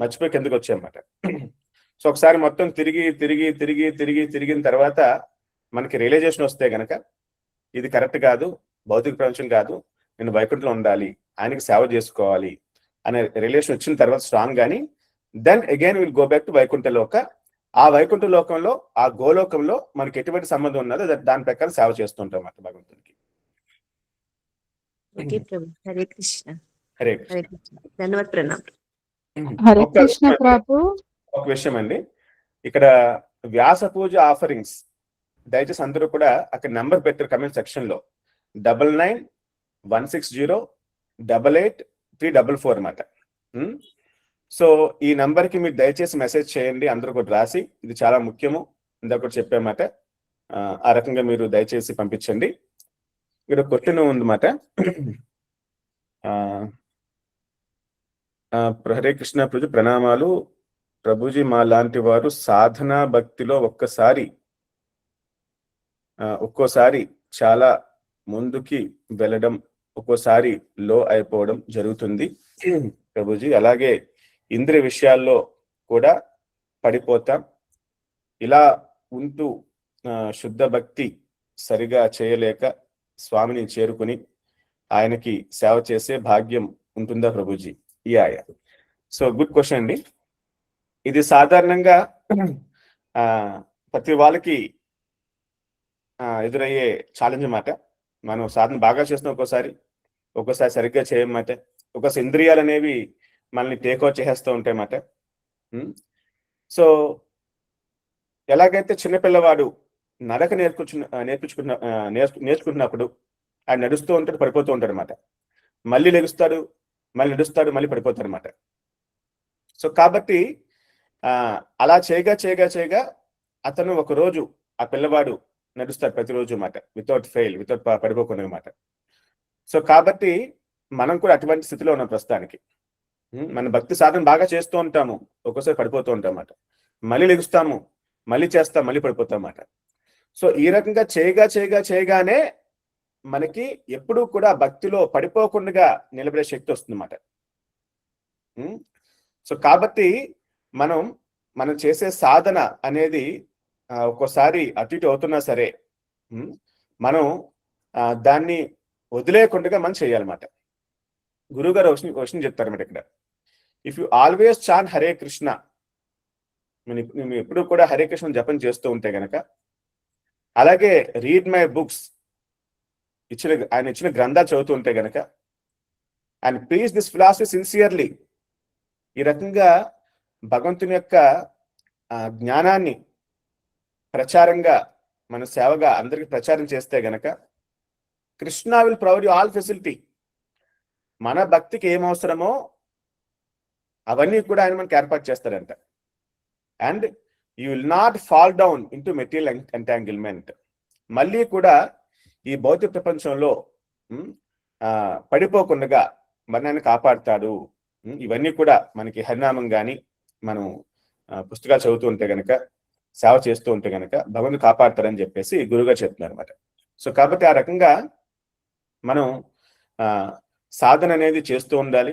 మర్చిపోయి కిందకు వచ్చాయన్నమాట. సో ఒకసారి మొత్తం తిరిగి తిరిగి తిరిగి తిరిగి తిరిగిన తర్వాత మనకి రియలైజేషన్ వస్తే గనక ఇది కరెక్ట్ కాదు, భౌతిక ప్రపంచం కాదు, నేను వైకుంఠంలో ఉండాలి, ఆయనకి సేవ చేసుకోవాలి అనే రిలేషన్ వచ్చిన తర్వాత స్ట్రాంగ్ గానీ then again will go back to Vaikuntha లోక. ఆ వైకుంఠ లోకంలో, ఆ గోలోకంలో మనకి ఎటువంటి సంబంధం ఉన్నదో దాని ప్రకారం సేవ చేస్తుంటాం అన్నమాట భగవంతుడికి. ఓకే ప్రభు. హరే కృష్ణ. హరే హరే కృష్ణ. కృష్ణ. ధన్యవాద ప్రణామం. హరే కృష్ణ ప్రభు. ఒక విషయం అండి, ఇక్కడ వ్యాస పూజ ఆఫరింగ్స్ దయచేసి అందరూ కూడా అక్కడ నెంబర్ పెట్టారు కమెంట్ సెక్షన్ లో 9916088344 అన్నమాట. సో ఈ నంబర్ కి మీరు దయచేసి మెసేజ్ చేయండి, అందరూ కూడా రాసి, ఇది చాలా ముఖ్యము ఇందాక కూడా చెప్పామాట. ఆ రకంగా మీరు దయచేసి పంపించండి. ఇక్కడ క్వశ్చన్ ఉందన్నమాట. హరే కృష్ణ ప్రభుజీ ప్రణామాలు. ప్రభుజీ మా లాంటి వారు సాధనా భక్తిలో ఒక్కోసారి చాలా ముందుకి వెళ్ళడం, ఒక్కోసారి లో అయిపోవడం జరుగుతుంది ప్రభుజీ. అలాగే ఇంద్రియ విషయాల్లో కూడా పడిపోతాం. ఇలా ఉంటూ శుద్ధ భక్తి సరిగా చేయలేక స్వామిని చేరుకుని ఆయనకి సేవ చేసే భాగ్యం ఉంటుందా ప్రభుజీ? సో గుడ్ క్వశ్చన్ అండి. ఇది సాధారణంగా ప్రతి వాళ్ళకి ఎదురయ్యే ఛాలెంజ్ అన్నమాట. మనం సాధన బాగా చేస్తున్నాం, ఒక్కోసారి సరిగ్గా చేయమాట, ఒక్కోసారి ఇంద్రియాలు అనేవి మనల్ని టేక్అవుట్ చేసేస్తూ ఉంటాయన్నమాట. సో ఎలాగైతే చిన్నపిల్లవాడు నడక నేర్చుకుంటున్నప్పుడు ఆయన నడుస్తూ ఉంటాడు, పడిపోతూ ఉంటాడు అనమాట. మళ్ళీ లెగుస్తాడు, మళ్ళీ నడుస్తాడు, మళ్ళీ పడిపోతాడు అనమాట. సో కాబట్టి అలా చేయగా అతను ఒకరోజు ఆ పిల్లవాడు నడుస్తాడు ప్రతిరోజు అన్నమాట, వితౌట్ పడిపోకుండా అనమాట. సో కాబట్టి మనం కూడా అటువంటి స్థితిలో ఉన్నాం ప్రస్తుతానికి. మన భక్తి సాధన బాగా చేస్తూ ఉంటాము, ఒక్కోసారి పడిపోతూ ఉంటాం అన్నమాట. మళ్ళీ లెగుస్తాము, మళ్ళీ చేస్తాం, మళ్ళీ పడిపోతాం అన్నమాట. సో ఈ రకంగా చేయగానే మనకి ఎప్పుడూ కూడా భక్తిలో పడిపోకుండా నిలబడే శక్తి వస్తుంది అన్నమాట. సో కాబట్టి మనం చేసే సాధన అనేది ఒక్కోసారి అటు ఇటు అవుతున్నా సరే మనం దాన్ని వదిలేయకుండా మనం చేయాలన్నమాట. గురువుగారు క్వశ్చన్ చెప్తారన్నమాట ఇక్కడ. ఇఫ్ యు ఆల్వేస్ చాన్ హరే కృష్ణ, మేము ఎప్పుడు కూడా హరే కృష్ణ జపం చేస్తూ ఉంటే గనక, అలాగే రీడ్ మై బుక్స్, ఆయన ఇచ్చిన గ్రంథాలు చదువుతూ ఉంటే గనక, and please this philosophy sincerely, ఈ రకంగా భగవంతుని యొక్క జ్ఞానాన్ని ప్రచారంగా, మన సేవగా అందరికి ప్రచారం చేస్తే గనక, Krishna will provide you all facility. మన భక్తికి ఏం అవసరమో అవన్నీ కూడా ఆయన మనకి ఏర్పాటు చేస్తారంట. And you will not fall down into material entanglement. మళ్ళీ కూడా ఈ భౌతిక ప్రపంచంలో పడిపోకుండా మనల్ని కాపాడుతాడు. ఇవన్నీ కూడా మనకి హరినామం కానీ, మనం పుస్తకాలు చదువుతూ ఉంటే గనక, సేవ చేస్తూ ఉంటే గనక భగవంతుడు కాపాడతారని చెప్పేసి గురువుగారు చెప్తున్నారు అనమాట. సో కాబట్టి ఆ రకంగా మనం సాధన అనేది చేస్తూ ఉండాలి,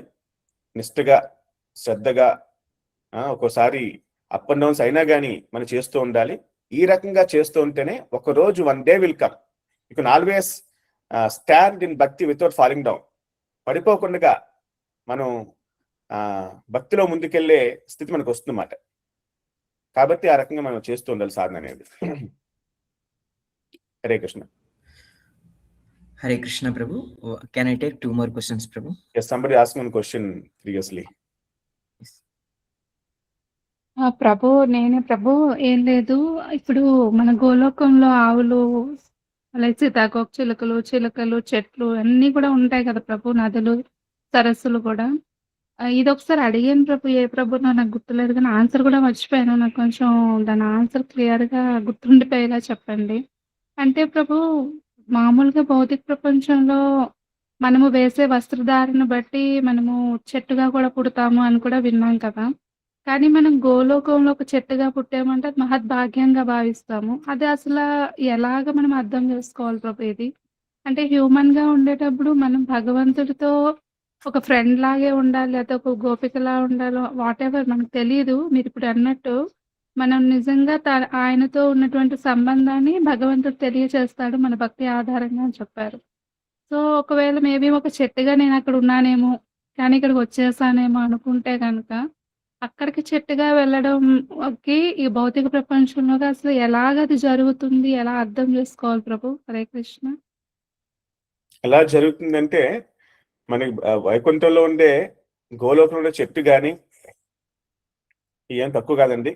నిష్ఠగా, శ్రద్ధగా. ఒక్కోసారి అప్ అండ్ డౌన్స్ అయినా కానీ మనం చేస్తూ ఉండాలి. ఈ రకంగా చేస్తూ ఉంటేనే ఒకరోజు one day will come, you can always stand in భక్తి వితౌట్ ఫాలింగ్ డౌన్. పడిపోకుండా మనం భక్తిలో ముందుకెళ్లే స్థితి మనకు వస్తుందన్నమాట. కాబట్టి ఆ రకంగా మనం చేస్తూ ఉండాలి సాధన అనేది. Hare Krishna. Hare Krishna Prabhu. Can I take 2 more questions Prabhu? Yes, somebody asked one question previously. Prabhu నేనే ప్రభు. ఏం లేదు, ఇప్పుడు మన గోలోకంలో ఆవులు, అలాగే సీతాకోక చిలుకలు, చెట్లు అన్నీ కూడా ఉంటాయి కదా ప్రభు, నదులు, సరస్సులు కూడా. ఇదొకసారి అడిగాను ప్రభు, ఏ ప్రభునో నాకు గుర్తులేదు కానీ ఆన్సర్ కూడా మర్చిపోయాను. నాకు కొంచెం దాని ఆన్సర్ క్లియర్‌గా గుర్తుండిపోయేలా చెప్పండి. అంటే ప్రభు, మామూలుగా భౌతిక ప్రపంచంలో మనము వేసే వస్త్రధారణ బట్టి మనము చెట్టుగా కూడా పుడతాము అని కూడా విన్నాం కదా! కానీ మనం గోలోకంలో ఒక చెట్టుగా పుట్టామంటే అది మహద్భాగ్యంగా భావిస్తాము. అది అసల ఎలాగ మనం అర్థం చేసుకోవాలి ప్రభు ఇది? అంటే హ్యూమన్‌గా ఉండేటప్పుడు మనం భగవంతుడితో ఒక ఫ్రెండ్ లాగే ఉండాలి, లేతే ఒక గోపికలా ఉండాలో వాటెవర్ మనకు తెలీదు. మీరిప్పుడు అన్నట్టు మనం నిజంగా ఆయనతో ఉన్నటువంటి సంబంధాన్ని భగవంతుడు తెలియచేస్తాడు మన భక్తి ఆధారంగా అని చెప్పారు. సో, ఒకవేళ మేబీ ఒక చెట్టుగా నేనక్కడ ఉన్నానేమో, కానీ ఇక్కడికొచ్చేసానేమో అనుకుంటే గనక, అక్కడికి చెట్టుగా వెళ్ళడంకి ఈ భౌతిక ప్రపంచంలోకి అసలు ఎలాగది జరుగుతుంది? ఎలా అర్థం చేసుకోవాలి ప్రభు? హరే కృష్ణ. ఎలా జరుగుతుందంటే మనకి వైకుంఠంలో ఉండే గోలోకంలో ఉండే చెట్టు కానీ ఏం తక్కువ కాదండి.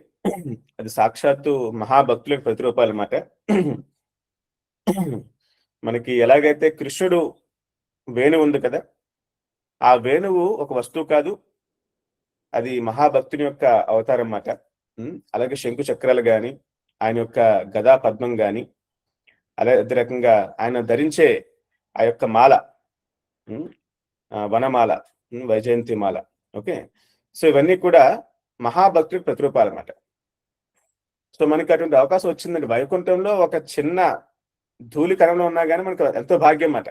అది సాక్షాత్తు మహాభక్తులకు ప్రతిరూపాలు అన్నమాట. మనకి ఎలాగైతే కృష్ణుడు వేణువు ఉంది కదా, ఆ వేణువు ఒక వస్తువు కాదు, అది మహాభక్తుని యొక్క అవతారం అన్నమాట. అలాగే శంకు చక్రాలు కానీ, ఆయన యొక్క గదా పద్మం కానీ, అదే రకంగా ఆయన ధరించే ఆ యొక్క మాల, వనమాల, వైజయంతి మాల. ఓకే, సో ఇవన్నీ కూడా మహాభక్తుడికి ప్రతిరూపాలు అన్నమాట. సో మనకి అటువంటి అవకాశం వచ్చిందండి. వైకుంఠంలో ఒక చిన్న ధూళి కణంలో ఉన్నా కానీ మనకు ఎంతో భాగ్యం అన్నమాట.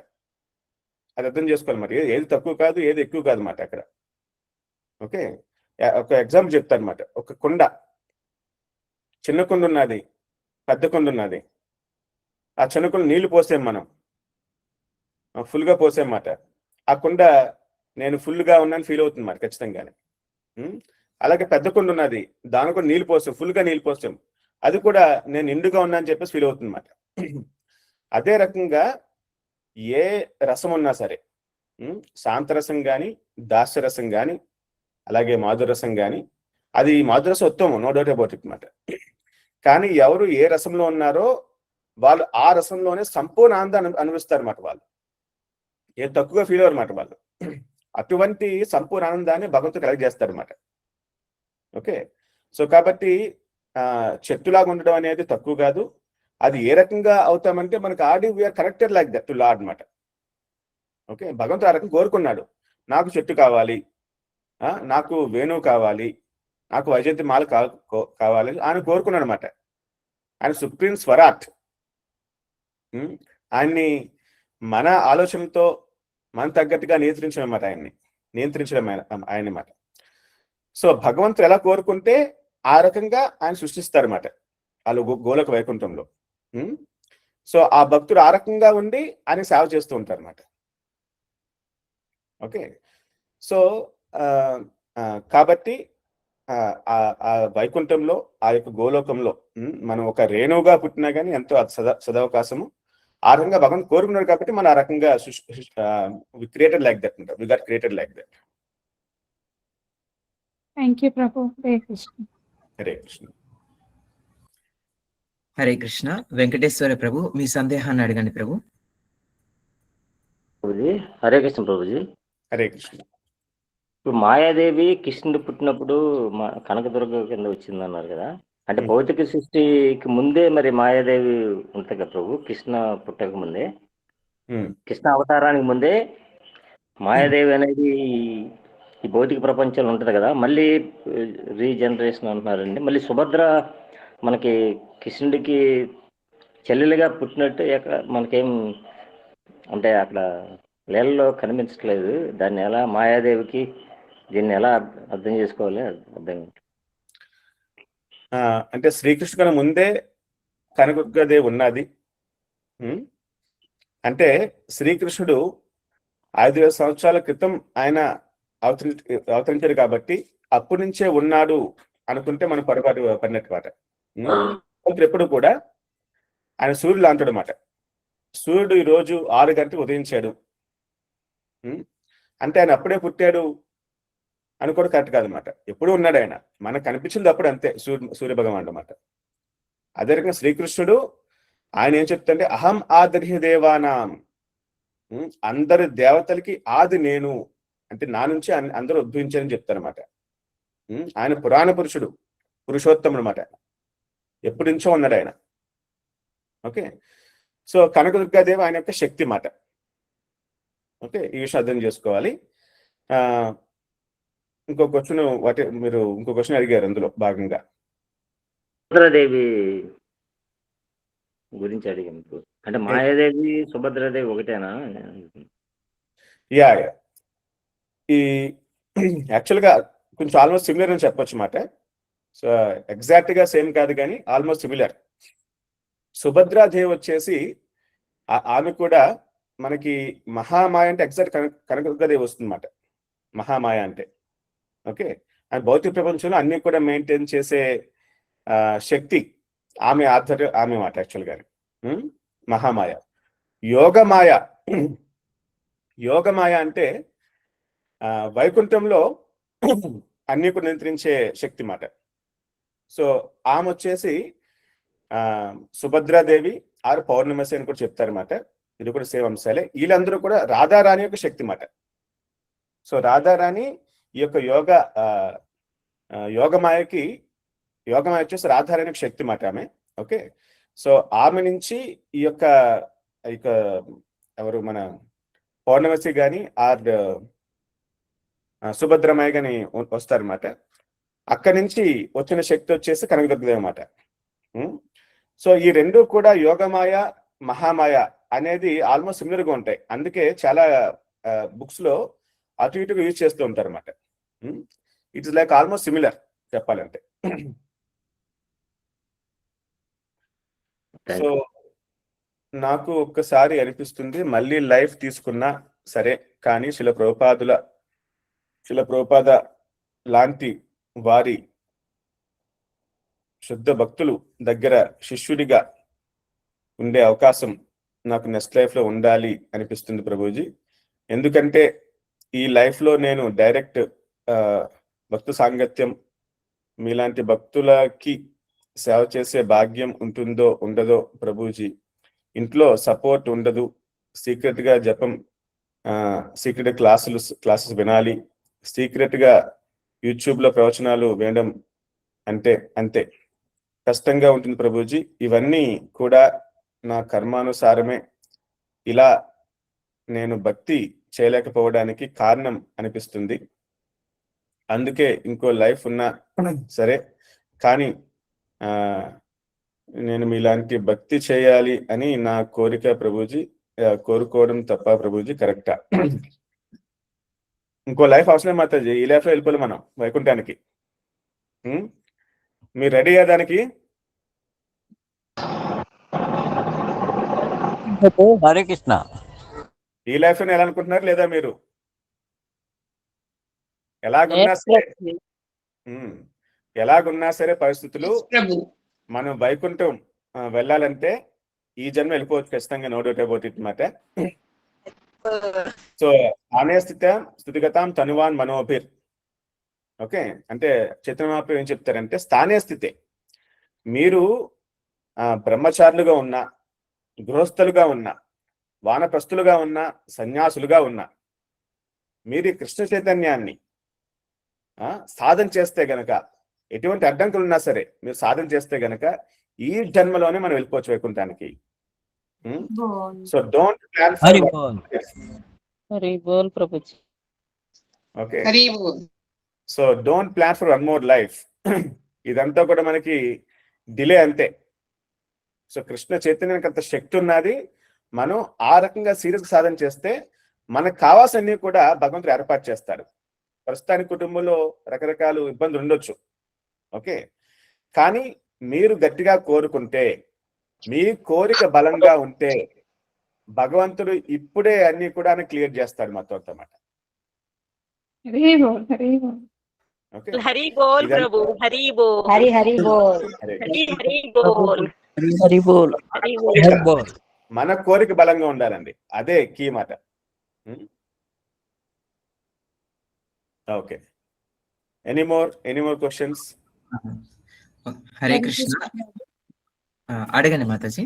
అది అర్థం చేసుకోవాలి. మరి ఏది తక్కువ కాదు, ఏది ఎక్కువ కాదు అన్నమాట అక్కడ. ఓకే, ఒక ఎగ్జాంపుల్ చెప్తాను అనమాట. ఒక కుండ, చిన్న కుండ ఉన్నది, పెద్ద కుండ ఉన్నది. ఆ చిన్న కుండ నీళ్లు పోసాం, మనం ఫుల్గా పోసామన్నమాట. ఆ కుండ నేను ఫుల్గా ఉన్నాను ఫీల్ అవుతుంది మరి ఖచ్చితంగానే. అలాగే పెద్ద కుండ ఉన్నది, దాని కూడా నీళ్ళు పోసాం, ఫుల్గా నీళ్ళు పోసాం, అది కూడా నేను నిండుగా ఉన్నా అని చెప్పేసి ఫీల్ అవుతుంది అన్నమాట. అదే రకంగా ఏ రసం ఉన్నా సరే, శాంతరసం కానీ, దాస్యరసం కానీ, అలాగే మాధురసం కానీ, అది మాధురసం ఉత్తమం, నో డౌట్ అబౌట్ ఇట్ అన్నమాట. కానీ ఎవరు ఏ రసంలో ఉన్నారో వాళ్ళు ఆ రసంలోనే సంపూర్ణ ఆనందాన్ని అనుభవిస్తారు అన్నమాట. వాళ్ళు ఏ తక్కువగా ఫీల్ అవ్వరు అన్నమాట. వాళ్ళు అటువంటి సంపూర్ణ ఆనందాన్ని భగవంతుడు కలగజేస్తారు అన్నమాట. ఓకే, సో కాబట్టి చెట్టులాగా ఉండడం అనేది తక్కువ కాదు. అది ఏ రకంగా అవుతామంటే మనకు already we are connected like that to lord అన్నమాట. ఓకే, భగవంతుడు ఆ రకంగా కోరుకున్నాడు, నాకు చెట్టు కావాలి, నాకు వేణువు కావాలి, నాకు వైజయంతి మాల కావాలి ఆయన కోరుకున్నాడు అనమాట. ఆయన సుప్రీం స్వరాట్. ఆయన్ని మన ఆలోచనతో మన తగ్గట్టుగా నియంత్రించడం అన్నమాట. నియంత్రించడం ఆయన మాట. సో భగవంతుడు ఎలా కోరుకుంటే ఆ రకంగా ఆయన సృష్టిస్తారన్నమాట వాళ్ళు గోలోక వైకుంఠంలో. సో ఆ భక్తుడు ఆ రకంగా ఉండి ఆయన సేవ చేస్తూ ఉంటారు అన్నమాట. ఓకే, సో కాబట్టి ఆ వైకుంఠంలో, ఆ యొక్క గోలోకంలో మనం ఒక రేణువుగా పుట్టినా కానీ ఎంతో సదవకాశము. ఆ రకంగా భగవంతుడు కోరుకున్నాడు కాబట్టి మనం ఆ రకంగా వి క్రియేటెడ్ లైక్ దట్ అంటారు. We got created like that. Thank you Prabhu. Hare Krishna. Hare Krishna. Hare Krishna. Venkateswara Prabhu, మీ సందేహాన్ని అడగండి ప్రభు. ప్రభుజీ హరే కృష్ణ. ప్రభుజీ హరే కృష్ణ. ఇప్పుడు మాయాదేవి కృష్ణుడు పుట్టినప్పుడు కనకదుర్గ కింద వచ్చింది అన్నారు కదా, అంటే భౌతిక సృష్టికి ముందే మరి మాయాదేవి ఉంటుంది కదా ప్రభు, కృష్ణ పుట్టక ముందే, కృష్ణ అవతారానికి ముందే మాయాదేవి అనేది ఈ భౌతిక ప్రపంచంలో ఉంటుంది కదా, మళ్ళీ రీజనరేషన్ అంటున్నారండి. మళ్ళీ సుభద్ర మనకి కృష్ణుడికి చెల్లెలుగా పుట్టినట్టు మనకేం అంటే అక్కడ లీలలో కనిపించట్లేదు. దాన్ని ఎలా మాయాదేవికి దీన్ని ఎలా అర్థం చేసుకోవాలి అర్థం అంటే శ్రీకృష్ణ కన్నా ముందే కనకదుర్గాదేవి ఉన్నది. అంటే శ్రీకృష్ణుడు 5,000 సంవత్సరాల క్రితం ఆయన అవతరించాడు కాబట్టి అప్పటి నుంచే ఉన్నాడు అనుకుంటే మనం పొరపాటు పడినట్టు మాట. ఎప్పుడు కూడా ఆయన సూర్యుడు లాంటాడు అన్నమాట. సూర్యుడు ఈ రోజు 6 గంటలకు ఉదయించాడు అంటే ఆయన అప్పుడే పుట్టాడు అని కూడా కరెక్ట్ కాదనమాట. ఎప్పుడు ఉన్నాడు ఆయన, మనకు కనిపించింది అప్పుడు అంతే సూర్య భగవాన్ అన్నమాట. అదే రకంగా శ్రీకృష్ణుడు ఆయన ఏం చెప్తుంటే అహం ఆదర్హి దేవానాం, అందరి దేవతలకి ఆది నేను, అంటే నా నుంచి అందరూ ఉద్భవించారని చెప్తారనమాట. ఆయన పురాణ పురుషుడు, పురుషోత్తముడు అనమాట. ఎప్పటి నుంచో ఉన్నాడు ఆయన. ఓకే, సో కనకదుర్గాదేవి ఆయన యొక్క శక్తి మాట. ఓకే, ఈ విషయం అర్థం చేసుకోవాలి. ఇంకో క్వశ్చన్ మీరు ఇంకో క్వశ్చన్ అడిగారు అందులో భాగంగా సుభద్రాదేవి గురించి అడిగాను. అంటే మాయాదేవి సుభద్రాదేవి ఒకటేనా? యా ఈ యాక్చువల్గా కొంచెం ఆల్మోస్ట్ సిమిలర్ అని చెప్పొచ్చు మాట. సో ఎగ్జాక్ట్ గా సేమ్ కాదు కానీ ఆల్మోస్ట్ సిమిలర్. సుభద్రాదేవి వచ్చేసి ఆమె కూడా మనకి మహామాయ అంటే ఎగ్జాక్ట్ కనకదుర్గాదేవి వస్తుందన్నమాట. మహామాయ అంటే ఓకే, అండ్ భౌతిక ప్రపంచంలో అన్ని కూడా మెయింటైన్ చేసే శక్తి ఆమె ఆధ్వర్యం ఆమె మాట యాక్చువల్గా. మహామాయ. యోగమాయ, యోగమాయ అంటే వైకుంఠంలో అన్ని కూడా నియంత్రించే శక్తి మాట. సో ఆమె వచ్చేసి సుభద్రాదేవి ఆరు పౌర్ణమసి అని కూడా చెప్తారన్నమాట. ఇది కూడా సేమ్ అంశాలే. వీళ్ళందరూ కూడా రాధారాణి యొక్క శక్తి మాట. సో రాధారాణి ఈ యొక్క యోగమాయ వచ్చేసి రాధారాణి శక్తి మాట ఆమె. ఓకే, సో ఆమె నుంచి ఈ యొక్క ఎవరు మన పౌర్ణమసి కానీ ఆర్ సుభద్రమాయ కానీ వస్తారన్నమాట. అక్కడి నుంచి వచ్చిన శక్తి వచ్చేసి కనకదుర్గదేవి అన్నమాట. సో ఈ రెండు కూడా యోగమాయ మహామాయ అనేది ఆల్మోస్ట్ సిమిలర్గా ఉంటాయి. అందుకే చాలా బుక్స్ లో అటు ఇటుగా యూజ్ చేస్తూ ఉంటారు అన్నమాట. ఇట్స్ లైక్ ఆల్మోస్ట్ సిమిలర్ చెప్పాలంటే. సో నాకు ఒక్కసారి అనిపిస్తుంది మళ్ళీ లైఫ్ తీసుకున్నా సరే కానీ శిల ప్రభుపాద లాంటి వారి శుద్ధ భక్తులు దగ్గర శిష్యుడిగా ఉండే అవకాశం నాకు నెక్స్ట్ లైఫ్ లో ఉండాలి అనిపిస్తుంది ప్రభుజీ. ఎందుకంటే ఈ లైఫ్ లో నేను డైరెక్ట్ భక్తు సాంగత్యం మీలాంటి భక్తులకి సేవ చేసే భాగ్యం ఉంటుందో ఉండదో ప్రభుజీ. ఇంట్లో సపోర్ట్ ఉండదు, సీక్రెట్ గా జపం, సీక్రెట్ క్లాసెస్ వినాలి, సీక్రెట్ గా యూట్యూబ్ లో ప్రవచనాలు వినడం అంతే కష్టంగా ఉంటుంది ప్రభుజీ. ఇవన్నీ కూడా నా కర్మానుసారమే ఇలా నేను భక్తి చేయలేకపోవడానికి కారణం అనిపిస్తుంది. అందుకే ఇంకో లైఫ్ ఉన్నా సరే కానీ నేను మీలాంటి భక్తి చేయాలి అని నా కోరిక ప్రభుజీ. కోరుకోవడం తప్ప ప్రభుజీ కరెక్టా? ఇంకో లైఫ్ అవసరం మాతాజీ. ఈ లైఫ్ లో వెళ్ళిపోవాలి మనం వైకుంఠానికి. మీరు రెడీ అయ్యేదానికి? హరే కృష్ణ. ఈ లైఫ్ లో ఎలా అనుకుంటున్నారు లేదా మీరు? ఎలాగున్నా సరే పరిస్థితులు మనం వైకుంఠం వెళ్ళాలంటే ఈ జన్మ వెళ్ళిపోవచ్చు ఖచ్చితంగా. నో డౌట్ అబౌట్ ఇట్ మాట. సో ఆనే స్థితిగతాం తనువాన్ మనోభిర్. ఓకే, అంటే చైతన్య మహాప్రభు ఏం చెప్తారంటే స్థానే స్థితే. మీరు బ్రహ్మచారులుగా ఉన్నా, గృహస్థులుగా ఉన్నా, వానప్రస్థులుగా ఉన్నా, సన్యాసులుగా ఉన్నా, మీరు కృష్ణ చైతన్యాన్ని సాధన చేస్తే గనక, ఎటువంటి అడ్డంకులు ఉన్నా సరే మీరు సాధన చేస్తే గనక ఈ జన్మలోనే మనం వెళ్ళిపోవచ్చు వైకుంఠానికి. So don't plan okay, so don't plan for one more life. ఇదంతా కూడా మనకి డిలే అంతే. సో కృష్ణ చైతన్యానికి అంత శక్తి ఉన్నది. మనం ఆ రకంగా సీరియస్ సాధన చేస్తే మనకు కావాల్సినవి కూడా భగవంతుడు ఏర్పాటు చేస్తాడు. ప్రస్తుతానికి కుటుంబంలో రకరకాల ఇబ్బందులు ఉండొచ్చు, ఓకే, కానీ మీరు గట్టిగా కోరుకుంటే, మీ కోరిక బలంగా ఉంటే భగవంతుడు ఇప్పుడే అన్ని కూడా క్లియర్ చేస్తాడు మొత్తం అన్నమాట. హరి బోల్ ప్రభు, హరి బోల్, హరి హరి బోల్, హరి హరి బోల్, హరి బోల్, హరి బోల్. మన కోరిక బలంగా ఉండాలండి, అదే కీ మాట. Okay, any more questions? Hare Krishna. అడగండి మాతాజీ.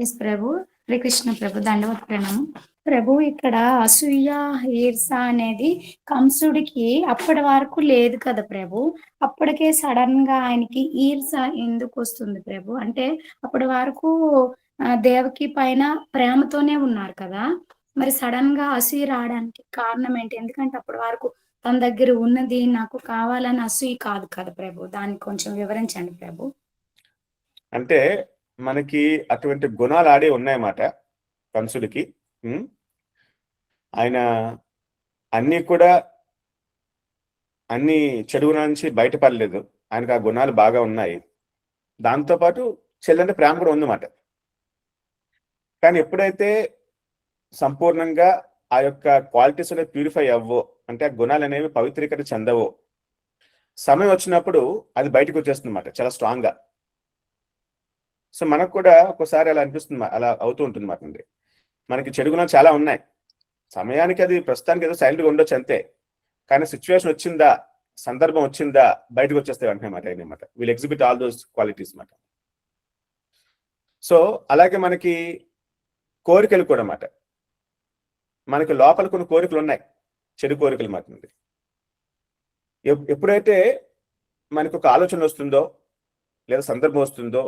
ఎస్ ప్రభు. హరే కృష్ణ ప్రభు, దండవత్ ప్రణామం ప్రభు. ఇక్కడ అసూయ ఈర్ష అనేది కంసుడికి అప్పటి వరకు లేదు కదా ప్రభు. అప్పటికే సడన్ గా ఆయనకి ఈర్ష ఎందుకు వస్తుంది ప్రభు? అంటే అప్పటి వరకు దేవకి పైన ప్రేమతోనే ఉన్నారు కదా, మరి సడన్ గా అసూయ రావడానికి కారణం ఏంటి? ఎందుకంటే అప్పటి వరకు తన దగ్గర ఉన్నది నాకు కావాలని అసూయ కాదు కదా ప్రభు. దాన్ని కొంచెం వివరించండి ప్రభు. అంటే మనకి అటువంటి గుణాలు ఆడే ఉన్నాయన్నమాట కంసుడికి. ఆయన అన్ని చెడు గుణాల నుంచి బయటపడలేదు, ఆయనకు ఆ గుణాలు బాగా ఉన్నాయి. దాంతోపాటు చెల్లంటే ప్రేమ కూడా ఉందన్నమాట. కానీ ఎప్పుడైతే సంపూర్ణంగా ఆ యొక్క క్వాలిటీస్ అనేవి ప్యూరిఫై అవ్వో, అంటే ఆ గుణాలు అనేవి పవిత్రీకరణ చెందవో, సమయం వచ్చినప్పుడు అది బయటకు వచ్చేస్తుంది అన్నమాట, చాలా స్ట్రాంగ్ గా. సో మనకు కూడా ఒక్కోసారి అలా అనిపిస్తుంది, అలా అవుతూ ఉంటుంది మాట. మనకి చెడు గుణాలు చాలా ఉన్నాయి, సమయానికి అది ప్రస్తుతానికి ఏదో సైలెంట్గా ఉండొచ్చు అంతే, కానీ సిచ్యువేషన్ వచ్చిందా, సందర్భం వచ్చిందా, బయటకు వచ్చేస్తాయి వెంటనే మాట అనమాట. Will exhibit all those qualities మాట. సో అలాగే మనకి కోరికలు కూడా మాట, మనకి లోపల కొన్ని కోరికలు ఉన్నాయి, చెడు కోరికలు మాట. ఎప్పుడైతే మనకు ఒక ఆలోచన వస్తుందో లేదా సందర్భం వస్తుందో,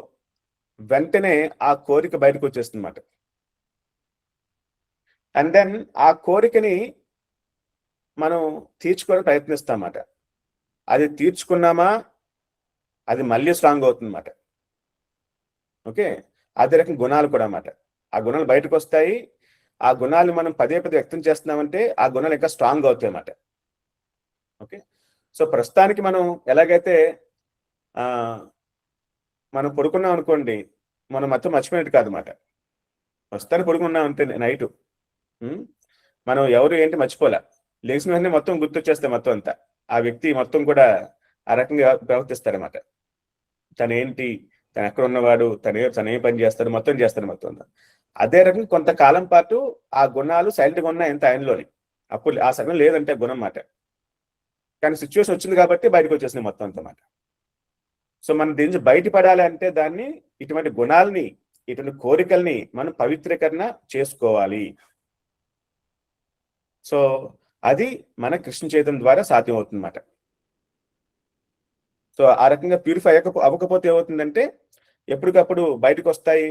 వెంటనే ఆ కోరిక బయటకు వచ్చేస్తుంది అన్నమాట. అండ్ దెన్ ఆ కోరికని మనం తీర్చుకోవడానికి ప్రయత్నిస్తామన్నమాట. అది తీర్చుకున్నామా అది మళ్ళీ స్ట్రాంగ్ అవుతుంది అన్నమాట. ఓకే, అదే రకం గుణాలు కూడా అన్నమాట. ఆ గుణాలు బయటకు వస్తాయి, ఆ గుణాలు మనం పదే పదే వ్యక్తం చేస్తున్నామంటే ఆ గుణాలు ఇంకా స్ట్రాంగ్ అవుతాయి అన్నమాట. ఓకే, సో ప్రస్తుతానికి మనం ఎలాగైతే మనం పడుకున్నాం అనుకోండి, మనం మొత్తం మర్చిపోయినట్టు కాదన్నమాట. ప్రస్తుతానికి పడుకున్నాం అంతే, నైటు మనం ఎవరు ఏంటి మర్చిపోలే, లేచిన వెంటనే మొత్తం గుర్తొచ్చేస్తే మొత్తం అంతా ఆ వ్యక్తి మొత్తం కూడా ఆ రకంగా ప్రవర్తిస్తారన్నమాట. తనేంటి, తను ఎక్కడ ఉన్నవాడు, తనే పని చేస్తాడు, మొత్తం చేస్తాడు మొత్తం అంతా. అదే రకంగా కొంతకాలం పాటు ఆ గుణాలు సైలెంట్గా ఉన్నాయి ఎంత ఆయనలోని, అప్పుడు ఆ సమయం లేదంటే గుణం మాట. కానీ సిచ్యువేషన్ వచ్చింది కాబట్టి బయటకు వచ్చేసింది మొత్తం అంత మాట. సో మనం దీని నుంచి బయటపడాలి అంటే దాన్ని, ఇటువంటి గుణాలని, ఇటువంటి కోరికల్ని మనం పవిత్రీకరణ చేసుకోవాలి. సో అది మన కృష్ణ చైతన్యం ద్వారా సాధ్యం అవుతుందన్నమాట. సో ఆ రకంగా ప్యూరిఫై అవ్వకపోతే ఏమవుతుందంటే ఎప్పటికప్పుడు బయటకు వస్తాయి,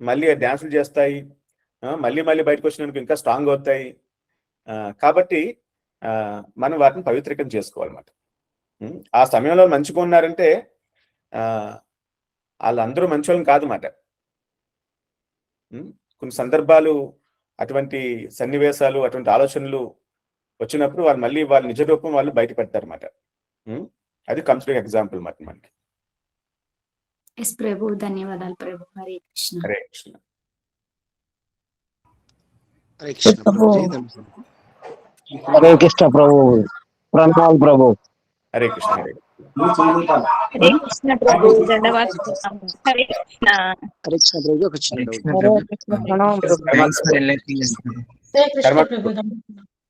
మళ్ళీ డ్యాన్సులు చేస్తాయి, మళ్ళీ బయటకు వచ్చినందుకు ఇంకా స్ట్రాంగ్ అవుతాయి. కాబట్టి మనం వాటిని పవిత్రీకరణ చేసుకోవాలన్నమాట. ఆ సమయంలో మంచిగా ఉన్నారంటే వాళ్ళందరూ మంచి వాళ్ళని కాదన్నమాట. కొన్ని సందర్భాలు, అటువంటి సన్నివేశాలు, అటువంటి ఆలోచనలు వచ్చినప్పుడు వాళ్ళు మళ్ళీ వాళ్ళ నిజ రూపం వాళ్ళు బయట పెడతారన్నమాట. అది కంప్లీట్ ఎగ్జాంపుల్ మాట మనకి. ఎస్ ప్రభు, ధన్యవాదాలు ప్రభు. హరే కృష్ణ. హరే కృష్ణ. హరే కృష్ణ ప్రభు. హరే కృష్ణ ప్రభు, ప్రణామాలు ప్రభు. హరే కృష్ణ. హరే హరే కృష్ణ ప్రభు, దండవత్ ప్రణామం. హరే కృష్ణ. హరే కృష్ణ ప్రభు. ఒక చిన్న doubt.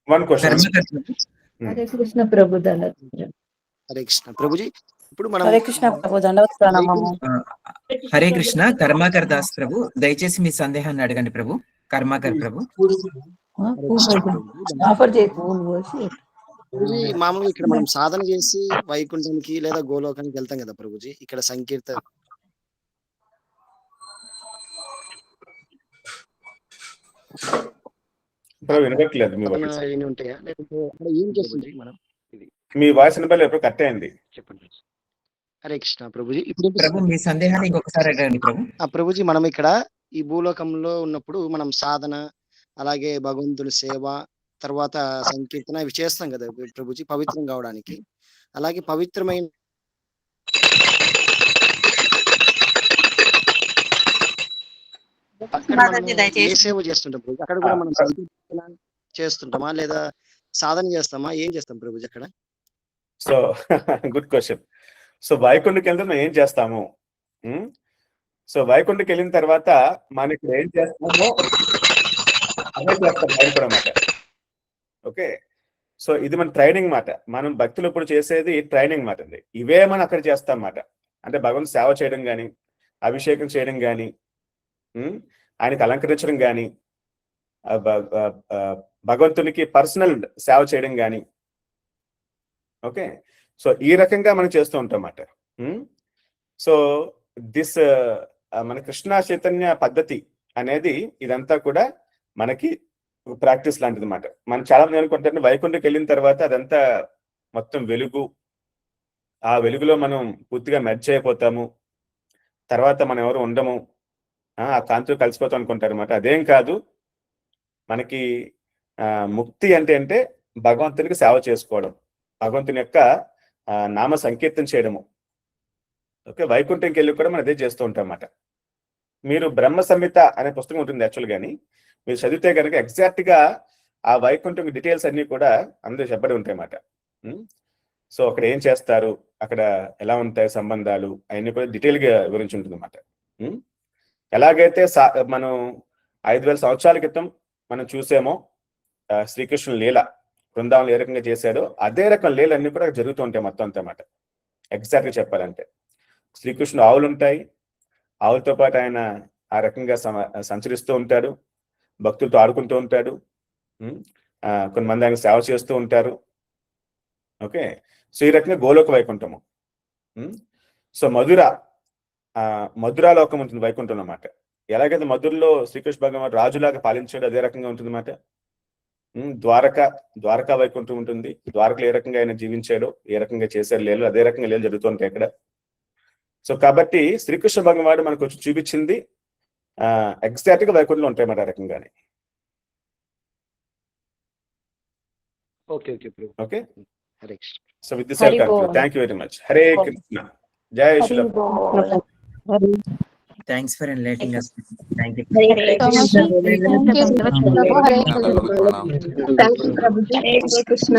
One question. Hare Krishna Prabhu, దండవత్. హరే కృష్ణ ప్రభుజీ. ఇప్పుడు మనం హరే కృష్ణ ప్రభు, దండవత్ ప్రణామము. హరే కృష్ణ. కర్మాకర్ దాస్ ప్రభు, దయచేసి మీ సందేహాన్ని అడగండి ప్రభు. కర్మాకర్ ప్రభు. మామూలుగా ఇక్కడ మనం సాధన చేసి వైకుంఠానికి లేదా గోలోకానికి వెళ్తాం కదా ప్రభుజీ, ఇక్కడ సంకీర్తన వినట్లేదు, ఉంటాయా లేకపోతే ఏం చేస్తుంది మనం? మీ వాయిస్ వినపడలేదు, ఎప్పుడు కట్ అయింది. చెప్పండి. హరే కృష్ణ ప్రభుజీ. ఇప్పుడు ప్రభు మీ సందేహాన్ని ఇంకొకసారి అడగండి ప్రభు. ప్రభుజీ, మనం ఇక్కడ ఈ భూలోకంలో ఉన్నప్పుడు మనం సాధన, అలాగే భగవంతుని సేవ, తర్వాత సంకీర్తన ఇవి చేస్తాం కదా ప్రభుజీ పవిత్రం కావడానికి. అలాగే పవిత్రమైన ఏ సేవ చేస్తుంటాం ప్రభుజీ? అక్కడ కూడా మనం సంకీర్తన చేస్తుంటామా లేదా సాధన చేస్తామా, ఏం చేస్తాం ప్రభుజీ అక్కడ? So good question. సో వైకుంఠకి వెళ్తే మనం ఏం చేస్తాము? సో వైకుంఠకి వెళ్ళిన తర్వాత మనం ఇక్కడ ఏం చేస్తామో అదే చేస్తాం బయట కూడా అన్నమాట. ఓకే, సో ఇది మన ట్రైనింగ్ మాట. మనం భక్తులు ఇప్పుడు చేసేది ట్రైనింగ్ మాట అండి. ఇవే మనం అక్కడ చేస్తాం అన్నమాట. అంటే భగవంతు సేవ చేయడం కానీ, అభిషేకం చేయడం కానీ, ఆయనకి అలంకరించడం కానీ, భగవంతునికి పర్సనల్ సేవ చేయడం కానీ. ఓకే, సో ఈ రకంగా మనం చేస్తూ ఉంటాం అన్నమాట. సో దిస్ మన కృష్ణ చైతన్య పద్ధతి అనేది ఇదంతా కూడా మనకి ప్రాక్టీస్ లాంటిది అన్నమాట. మనం చాలా మంది అనుకుంటారు వైకుంఠకి వెళ్ళిన తర్వాత అదంతా మొత్తం వెలుగు, ఆ వెలుగులో మనం పూర్తిగా మెర్జ్ అయిపోతాము, తర్వాత మనం ఎవరు ఉండము, ఆ కాంతిలో కలిసిపోతాం అనుకుంటారు అన్నమాట. అదేం కాదు. మనకి ముక్తి అంటే భగవంతునికి సేవ చేసుకోవడం, భగవంతుని యొక్క నామ సంకీర్తన చేయడము. ఓకే, వైకుంఠంకి వెళ్ళి కూడా మనం అదే చేస్తూ ఉంటాం అన్నమాట. మీరు బ్రహ్మ సంహిత అనే పుస్తకం ఉంటుంది యాక్చువల్ గాని, మీరు చదివితే కనుక ఎగ్జాక్ట్ గా ఆ వైకుంఠం డీటెయిల్స్ అన్ని కూడా అందరూ చెప్పబడి ఉంటాయి అన్నమాట. సో అక్కడ ఏం చేస్తారు, అక్కడ ఎలా ఉంటాయి సంబంధాలు, అవన్నీ కూడా డీటెయిల్ గా వివరించి ఉంటుంది అన్నమాట. ఎలాగైతే మనం 5000 సంవత్సరాల క్రితం మనం చూసామో శ్రీకృష్ణుని లీల బృందావనం ఏ రకంగా చేశాడో, అదే రకం లీల అన్ని కూడా జరుగుతూ ఉంటాయి మొత్తం అంతా అన్నమాట. ఎగ్జాక్ట్ గా చెప్పాలంటే శ్రీకృష్ణుడు ఆవులు ఉంటాయి, ఆవులతో పాటు ఆయన ఆ రకంగా సంచరిస్తూ ఉంటాడు, భక్తులతో ఆడుకుంటూ ఉంటాడు, కొంతమంది ఆయన సేవ చేస్తూ ఉంటారు. ఓకే, సో ఈ రకంగా గోలోక వైకుంఠము. సో మధురాలోకం ఉంటుంది వైకుంఠం అన్నమాట. ఎలాగైతే మధురలో శ్రీకృష్ణ భగవాన్ రాజులాగా పాలించాడు అదే రకంగా ఉంటుంది అన్నమాట. ద్వారకా వైకుంఠం ఉంటుంది. ద్వారకలో ఏ రకంగా ఆయన జీవించాడో, ఏ రకంగా చేశారు లేలు, అదే రకంగా లేలు జరుగుతుంటాయి అక్కడ. సో కాబట్టి శ్రీకృష్ణ భగవానుడు మనకు వచ్చి చూపించింది ఎగ్జాక్ట్ గా వైకుంఠంలో ఉంటాయి అన్నమాట ఆ రకంగానే. Okay okay okay, Hare Krishna. So with this I conclude. Thank you very much. Hare Krishna. జై Shri. Thanks for enlightening us. Thank you. Krishna